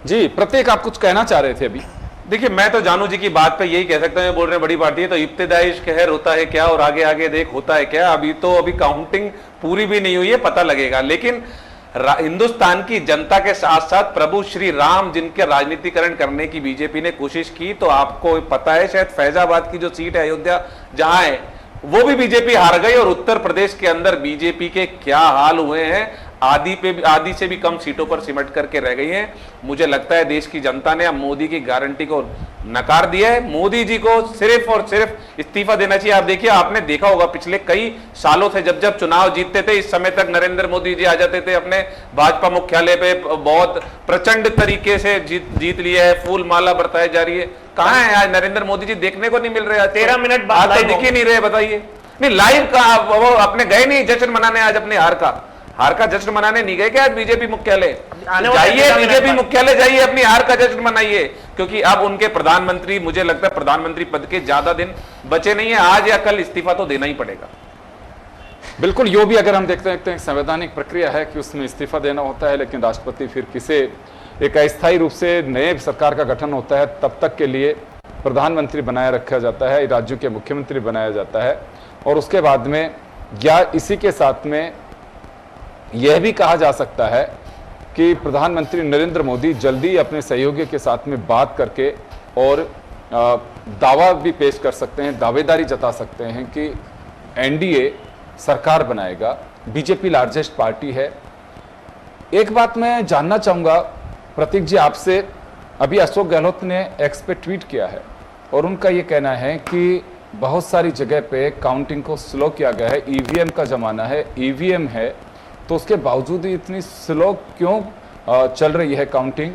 जी प्रतीक, आप कुछ कहना चाह रहे थे अभी? देखिए, मैं तो जानू जी की बात पे यही कह सकता हूं, बोल रहे हैं बड़ी पार्टी है तो इब्तिदाई कहर होता है क्या और आगे आगे देख होता है क्या। अभी काउंटिंग पूरी भी नहीं हुई है, पता लगेगा। लेकिन हिंदुस्तान की जनता के साथ साथ प्रभु श्री राम जिनके राजनीतिकरण करने की बीजेपी ने कोशिश की, तो आपको पता है शायद फैजाबाद की जो सीट है अयोध्या जहां है, वो भी बीजेपी हार गई। और उत्तर प्रदेश के अंदर बीजेपी के क्या हाल हुए हैं, आधी से भी कम सीटों पर सिमट करके रह गई हैं। मुझे लगता है देश की जनता ने अब मोदी की गारंटी को नकार दिया है। मोदी जी को सिर्फ और सिर्फ इस्तीफा देना चाहिए। आप देखिए, आपने देखा होगा पिछले कई सालों से जब जब चुनाव जीतते थे, इस समय तक नरेंद्र मोदी जी आ जाते थे अपने भाजपा मुख्यालय पे, बहुत प्रचंड तरीके से जीत लिया है, फूल माला बरताई जा रही है। कहां है आज नरेंद्र मोदी जी? देखने को नहीं मिल रहे। 13 मिनट बाद तो दिख ही नहीं रहे, बताइए। नहीं लाइव का वो अपने गए नहीं जश्न मनाने, आज अपने हार का जश्न मनाने नहीं गए क्या आज बीजेपी मुख्यालय? जाइए बीजेपी मुख्यालय, जाइए अपनी हार का जश्न मनाइए, क्योंकि अब उनके प्रधानमंत्री, मुझे लगता है प्रधानमंत्री पद के ज्यादा दिन बचे नहीं है। आज या कल इस्तीफा तो देना ही पड़ेगा। बिल्कुल, यो भी अगर हम देखते हैं एक संवैधानिक प्रक्रिया है कि उसमें इस्तीफा देना होता है, लेकिन राष्ट्रपति फिर किसे एक अस्थायी रूप से नए सरकार का गठन होता है तब तक के लिए प्रधानमंत्री बनाए रखा जाता है, राज्यों के मुख्यमंत्री बनाया जाता है। और उसके बाद में या इसी के साथ में यह भी कहा जा सकता है कि प्रधानमंत्री नरेंद्र मोदी जल्दी अपने सहयोगियों के साथ में बात करके और दावा भी पेश कर सकते हैं, दावेदारी जता सकते हैं कि एनडीए सरकार बनाएगा। बीजेपी लार्जेस्ट पार्टी है। एक बात मैं जानना चाहूंगा प्रतीक जी आपसे, अभी अशोक गहलोत ने एक्स पे ट्वीट किया है और उनका यह कहना है कि बहुत सारी जगह पे काउंटिंग को स्लो किया गया है, ईवीएम का जमाना है, ईवीएम है, तो उसके बावजूद ही इतनी स्लो क्यों चल रही है काउंटिंग?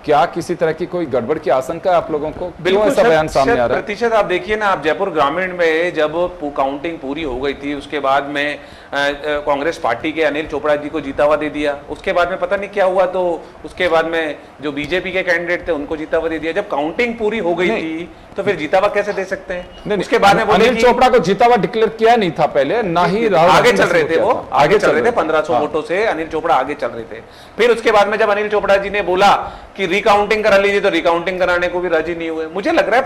क्या किसी तरह की कोई गड़बड़ की आशंका है आप लोगों को? बिल्कुल ऐसा बयान सामने आ रहा है। प्रतिशत आप देखिए ना, आप जयपुर ग्रामीण में जब काउंटिंग पूरी हो गई थी, उसके बाद में कांग्रेस पार्टी के अनिल चोपड़ा जी को जीता हुआ दे दिया। उसके बाद में पता नहीं क्या हुआ, तो उसके बाद में जो बीजेपी के कैंडिडेट थे उनको जीता हुआ दे दिया। जब काउंटिंग पूरी हो गई थी तो फिर जीता हुआ कैसे दे सकते हैं? नहीं, उसके बाद में अनिल चोपड़ा को जीता हुआ डिक्लेयर किया नहीं था पहले, ना ही आगे चल रहे थे, वो आगे चल रहे थे 1500 वोटों से अनिल चोपड़ा आगे चल रहे थे। फिर उसके बाद में जब अनिल चोपड़ा जी ने बोला कि रिकाउंटिंग करा लीजिए, तो रिकाउंटिंग कराने को भी राजी नहीं हुए। मुझे लग रहा है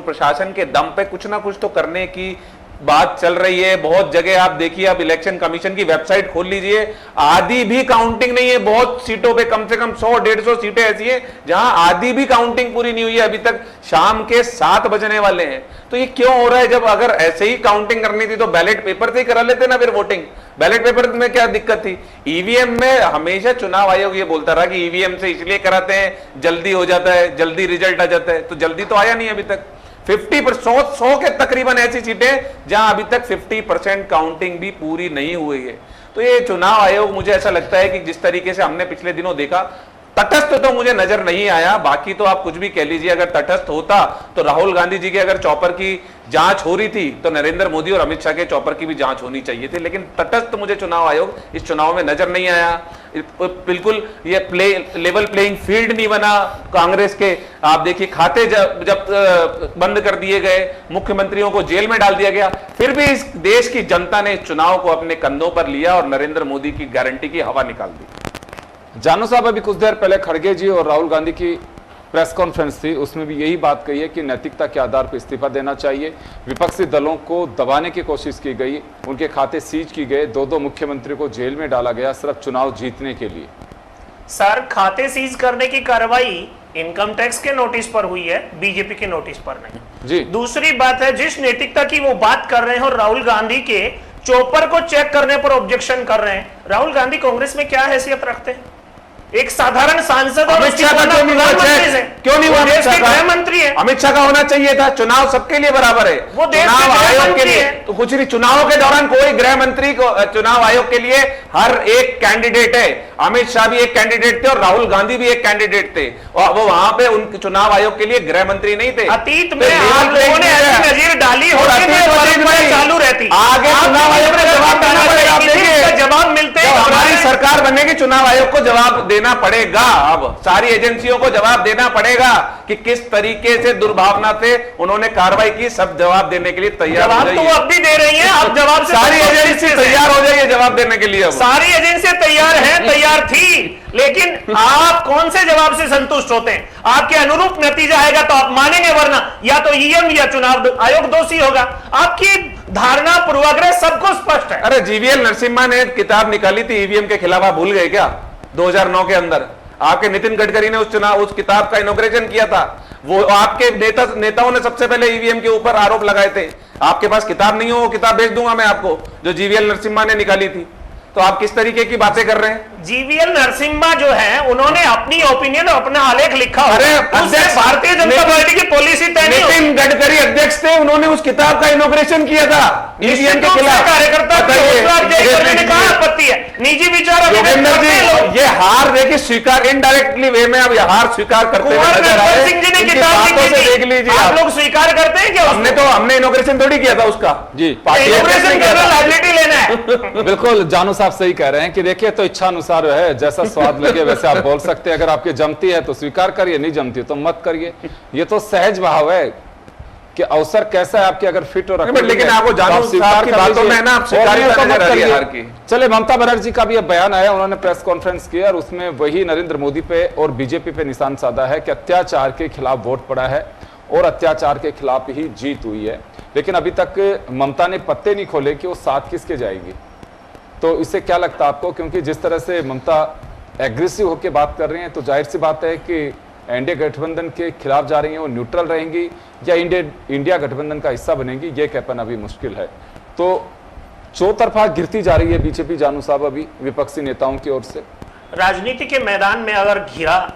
प्रशासन के दम पे कुछ ना कुछ तो करने की बात चल रही है। बहुत जगह आप देखिए, आप इलेक्शन कमीशन की वेबसाइट खोल लीजिए, आधी भी काउंटिंग नहीं है। बहुत सीटों पे कम से कम 100-150 सीटें ऐसी हैं जहां आधी भी काउंटिंग पूरी नहीं हुई है। अभी तक शाम के 7 बजने वाले हैं। तो ये क्यों हो रहा है? जब अगर ऐसे ही काउंटिंग करनी थी तो बैलेट पेपर से ही करा लेते ना फिर वोटिंग। बैलेट पेपर में क्या दिक्कत थी? ईवीएम में हमेशा चुनाव आयोग ये बोलता रहा कि ईवीएम से इसलिए कराते हैं, जल्दी हो जाता है, जल्दी रिजल्ट आ जाता है। तो जल्दी तो आया नहीं अभी तक। 100 के तकरीबन ऐसी सीटें जहां अभी तक 50% काउंटिंग भी पूरी नहीं हुई है। तो ये चुनाव आयोग, मुझे ऐसा लगता है कि जिस तरीके से हमने पिछले दिनों देखा, तटस्थ तो मुझे नजर नहीं आया। बाकी तो आप कुछ भी कह लीजिए, अगर तटस्थ होता तो राहुल गांधी जी के अगर चॉपर की जांच हो रही थी तो नरेंद्र मोदी और अमित शाह के चॉपर की भी जांच होनी चाहिए थी। लेकिन तटस्थ मुझे चुनाव आयोग इस चुनाव में नजर नहीं आया। बिल्कुल ये लेवल प्लेइंग फील्ड नहीं बना कांग्रेस के। आप देखिए खाते जब बंद कर दिए गए, मुख्यमंत्रियों को जेल में डाल दिया गया, फिर भी इस देश की जनता ने इस चुनाव को अपने कंधों पर लिया और नरेंद्र मोदी की गारंटी की हवा निकाल दी। जानू साहब, अभी कुछ देर पहले खड़गे जी और राहुल गांधी की प्रेस कॉन्फ्रेंस थी, उसमें भी यही बात कही है कि नैतिकता के आधार पर इस्तीफा देना चाहिए। विपक्षी दलों को दबाने की कोशिश की गई, उनके खाते सीज की गए, दो मुख्यमंत्री को जेल में डाला गया सिर्फ चुनाव जीतने के लिए। सर, खाते सीज करने की कार्रवाई इनकम टैक्स के नोटिस पर हुई है, बीजेपी के नोटिस पर नहीं जी। दूसरी बात है, जिस नैतिकता की वो बात कर रहे हैं और राहुल गांधी के चोपर को चेक करने पर ऑब्जेक्शन कर रहे हैं, राहुल गांधी कांग्रेस में क्या हैसियत रखते हैं? एक साधारण सांसद और अमित शाह का क्यों नहीं हुआ चेक? क्यों नहीं हुआ? गृह मंत्री है। अमित शाह का होना चाहिए था। चुनाव सबके लिए बराबर है, वो देश चुनाव के गृह आयोग के मंत्री लिए है। तो कुछ नहीं। चुनाव के दौरान कोई गृह मंत्री को चुनाव आयोग के लिए हर एक कैंडिडेट है। अमित शाह भी एक कैंडिडेट थे और राहुल गांधी भी एक कैंडिडेट थे, और वो वहां पे उन चुनाव आयोग के लिए गृह मंत्री नहीं थे। अतीत में आप लोगों ने ऐसी नजीर डाली हो चालू रहती, आगे चुनाव आयोग को जवाब देना पड़ेगा। आप देखिए, जवाब मिलते जब हमारी सरकार बनेगी चुनाव आयोग को जवाब देना पड़ेगा। अब सारी एजेंसियों को जवाब देना पड़ेगा कि किस तरीके से दुर्भावना से उन्होंने कार्रवाई की। सब जवाब देने के लिए तैयार हो जवाब तो वो अब भी दे रही हैं। अब जवाब से सारी एजेंसी तैयार हो जाएगी जवाब देने के लिए। अब सारी एजेंसियां तैयार हैं, तैयार थी, लेकिन आप कौन से जवाब से संतुष्ट होते हैं? आपके अनुरूप नतीजा आएगा तो आप मानेंगे, वरना या तो ईएम या चुनाव आयोग दोषी होगा। आपकी धारणा पूर्वाग्रह सबको स्पष्ट है। अरे जीवीएल नरसिम्हा ने किताब निकाली थी ईवीएम के खिलाफ, आप भूल गए क्या? 2009 के अंदर आपके नितिन गडकरी ने उस किताब का इनॉग्रेशन किया था। वो आपके नेताओं ने सबसे पहले ईवीएम के ऊपर आरोप लगाए थे। आपके पास किताब नहीं हो, वो किताब भेज दूंगा मैं आपको, जो जीवीएल नरसिम्हा ने निकाली थी। तो आप किस तरीके की बातें कर रहे हैं? जीवीएल नरसिम्हा जो है, उन्होंने अपनी ओपिनियन और अपना आलेख लिखा। अरे अध्यक्ष भारतीय जनता पार्टी की पॉलिसी तय नहीं होती। नितिन गडकरी अध्यक्ष थे, उन्होंने उस किताब का इनॉग्रेशन किया था ईवीएम के खिलाफ। कार्यकर्ता करने में कहां आपत्ति है? निजी विचार योगेंद्र जी, ये हार देखिए स्वीकार इनडायरेक्टली वे में अब ये हार स्वीकार करते हुए नजर आ रहे हैं। सिंह जी ने इनकी किताब बातों लिखी से थी, देख लीजिए आप लोग स्वीकार करते हैं क्या? हमने इनॉग्रेशन थोड़ी किया था उसका जी। पार्टी अध्यक्ष ने किया था। लाइबिलिटी लेना है। बिल्कुल, जानू साहब सही कह रहे हैं कि देखिए, तो इच्छा अनुसार है, जैसा स्वाद लगे वैसे आप बोल सकते हैं। अगर आपके जमती है तो स्वीकार करिए, नहीं जमती तो मत करिए। ये तो सहज भाव है कि अवसर कैसा है आपके, अगर फिट हो रखा। लेकिन आपको जानू साहब की बातों में ना आप स्वीकार्यता नजर आ रही है हार की। चले, ममता बनर्जी का भी बयान आया, उन्होंने प्रेस कॉन्फ्रेंस किया और उसमें वही नरेंद्र मोदी पे और बीजेपी पे निशान साधा है कि अत्याचार के खिलाफ वोट पड़ा है और अत्याचार के खिलाफ ही जीत हुई है। लेकिन अभी तक ममता ने पत्ते नहीं खोले कि वो साथ किसके जाएगी। तो इससे क्या लगता है आपको? क्योंकि जिस तरह से ममता एग्रेसिव होकर बात कर रही हैं, तो जाहिर सी बात है कि एनडीए गठबंधन के खिलाफ जा रही हैं, वो न्यूट्रल रहेंगी या इंडिया गठबंधन का हिस्सा बनेंगी, ये कह पाना अभी मुश्किल है। तो चौतरफा गिरती जा रही है बीजेपी, जानू साहब, अभी विपक्षी नेताओं की ओर से। राजनीति के मैदान में अगर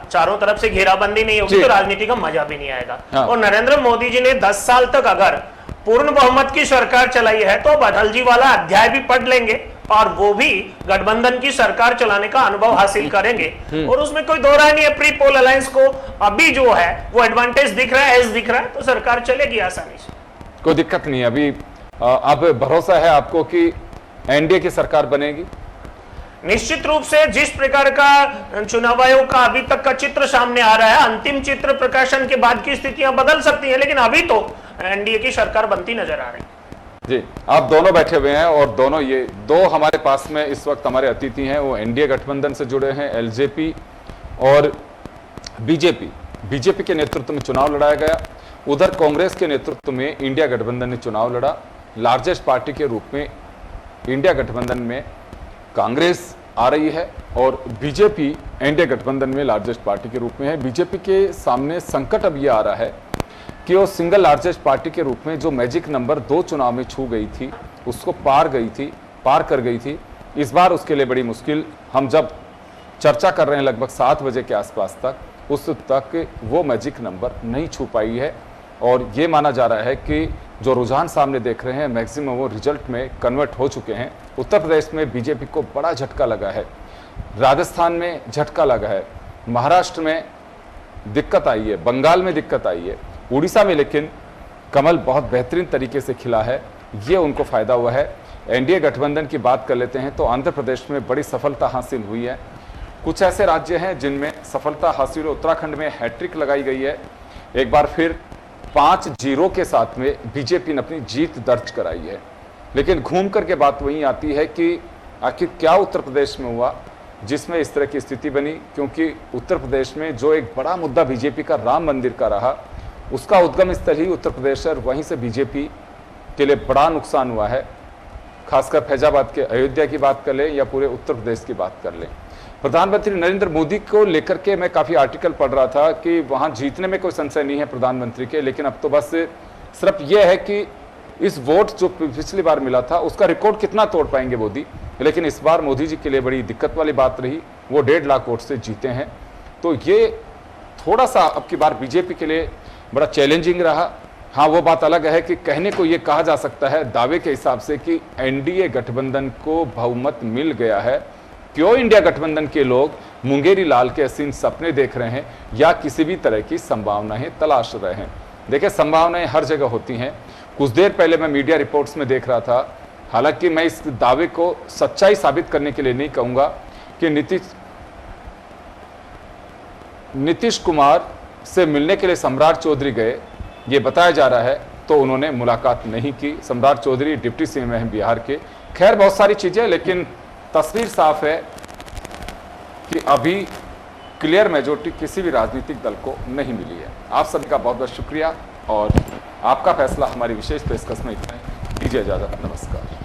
चारों तरफ से घेराबंदी नहीं होगी तो राजनीति का मजा भी नहीं आएगा। हाँ। और नरेंद्र मोदी जी ने 10 साल तक अगर पूर्ण बहुमत की सरकार चलाई है तो अब अटल जी वाला अध्याय भी पढ़ लेंगे और वो भी गठबंधन की सरकार चलाने का अनुभव हासिल करेंगे। और उसमें कोई दो राय नहीं है। प्री पोल अलायंस को अभी जो है वो एडवांटेज दिख रहा है, एज दिख रहा है, तो सरकार चलेगी आसानी से, कोई दिक्कत नहीं है। अभी अब भरोसा है आपको कि एनडीए की सरकार बनेगी? निश्चित रूप से जिस प्रकार का चुनाव आयोग का अभी तक का चित्र सामने आ रहा है, अंतिम चित्र प्रकाशन के बाद की स्थितियां बदल सकती हैं, लेकिन अभी तो एनडीए की सरकार बनती नजर आ रही है। जी, आप दोनों बैठे हुए हैं और दोनों ये दो हमारे पास में इस वक्त हमारे अतिथि हैं, वो एनडीए गठबंधन से जुड़े हैं, एलजेपी और बीजेपी। बीजेपी के नेतृत्व में चुनाव लड़ाया गया, उधर कांग्रेस के नेतृत्व में इंडिया गठबंधन ने चुनाव लड़ा। लार्जेस्ट पार्टी के रूप में इंडिया गठबंधन में कांग्रेस आ रही है और बीजेपी एनडीए गठबंधन में लार्जेस्ट पार्टी के रूप में है। बीजेपी के सामने संकट अब यह आ रहा है कि वो सिंगल लार्जेस्ट पार्टी के रूप में जो मैजिक नंबर 2 चुनाव में छू गई थी, उसको पार कर गई थी। इस बार उसके लिए बड़ी मुश्किल, हम जब चर्चा कर रहे हैं लगभग 7 बजे के आसपास तक, उस तक वो मैजिक नंबर नहीं छू पाई है। और ये माना जा रहा है कि जो रुझान सामने देख रहे हैं मैक्सिमम वो रिजल्ट में कन्वर्ट हो चुके हैं। उत्तर प्रदेश में बीजेपी को बड़ा झटका लगा है, राजस्थान में झटका लगा है, महाराष्ट्र में दिक्कत आई है, बंगाल में दिक्कत आई है, उड़ीसा में लेकिन कमल बहुत बेहतरीन तरीके से खिला है, ये उनको फायदा हुआ है। एनडीए गठबंधन की बात कर लेते हैं तो आंध्र प्रदेश में बड़ी सफलता हासिल हुई है। कुछ ऐसे राज्य हैं जिनमें सफलता हासिल, उत्तराखंड में हैट्रिक लगाई गई है। एक बार फिर 5-0 के साथ में बीजेपी ने अपनी जीत दर्ज कराई है। लेकिन घूम करके बात वहीं आती है कि आखिर क्या उत्तर प्रदेश में हुआ जिसमें इस तरह की स्थिति बनी, क्योंकि उत्तर प्रदेश में जो एक बड़ा मुद्दा बीजेपी का राम मंदिर का रहा, उसका उद्गम स्थल ही उत्तर प्रदेश है और वहीं से बीजेपी के लिए बड़ा नुकसान हुआ है। खासकर फैजाबाद के अयोध्या की बात कर लें या पूरे उत्तर प्रदेश की बात कर लें। प्रधानमंत्री नरेंद्र मोदी को लेकर के मैं काफ़ी आर्टिकल पढ़ रहा था कि वहाँ जीतने में कोई संशय नहीं है प्रधानमंत्री के, लेकिन अब तो बस सिर्फ यह है कि इस वोट जो पिछली बार मिला था उसका रिकॉर्ड कितना तोड़ पाएंगे मोदी। लेकिन इस बार मोदी जी के लिए बड़ी दिक्कत वाली बात रही, वो 1.5 लाख वोट से जीते हैं। तो ये थोड़ा सा अब की बार बीजेपी के लिए बड़ा चैलेंजिंग रहा। हाँ, वो बात अलग है कि कहने को ये कहा जा सकता है दावे के हिसाब से कि एनडीए गठबंधन को बहुमत मिल गया है। क्यों इंडिया गठबंधन के लोग मुंगेरी लाल के हसीन सपने देख रहे हैं या किसी भी तरह की संभावनाएं तलाश रहे हैं? देखिए, संभावनाएं हर जगह होती हैं। कुछ देर पहले मैं मीडिया रिपोर्ट्स में देख रहा था, हालांकि मैं इस दावे को सच्चाई साबित करने के लिए नहीं कहूंगा, कि नीतीश कुमार से मिलने के लिए सम्राट चौधरी गए, ये बताया जा रहा है, तो उन्होंने मुलाकात नहीं की। सम्राट चौधरी डिप्टी सीएम हैं बिहार के। खैर, बहुत सारी चीजें, लेकिन तस्वीर साफ है कि अभी क्लियर मेजॉरिटी किसी भी राजनीतिक दल को नहीं मिली है। आप सभी का बहुत बहुत शुक्रिया और आपका फैसला हमारी विशेष पेशकश में इतना ही। दीजिए इजाजत, नमस्कार।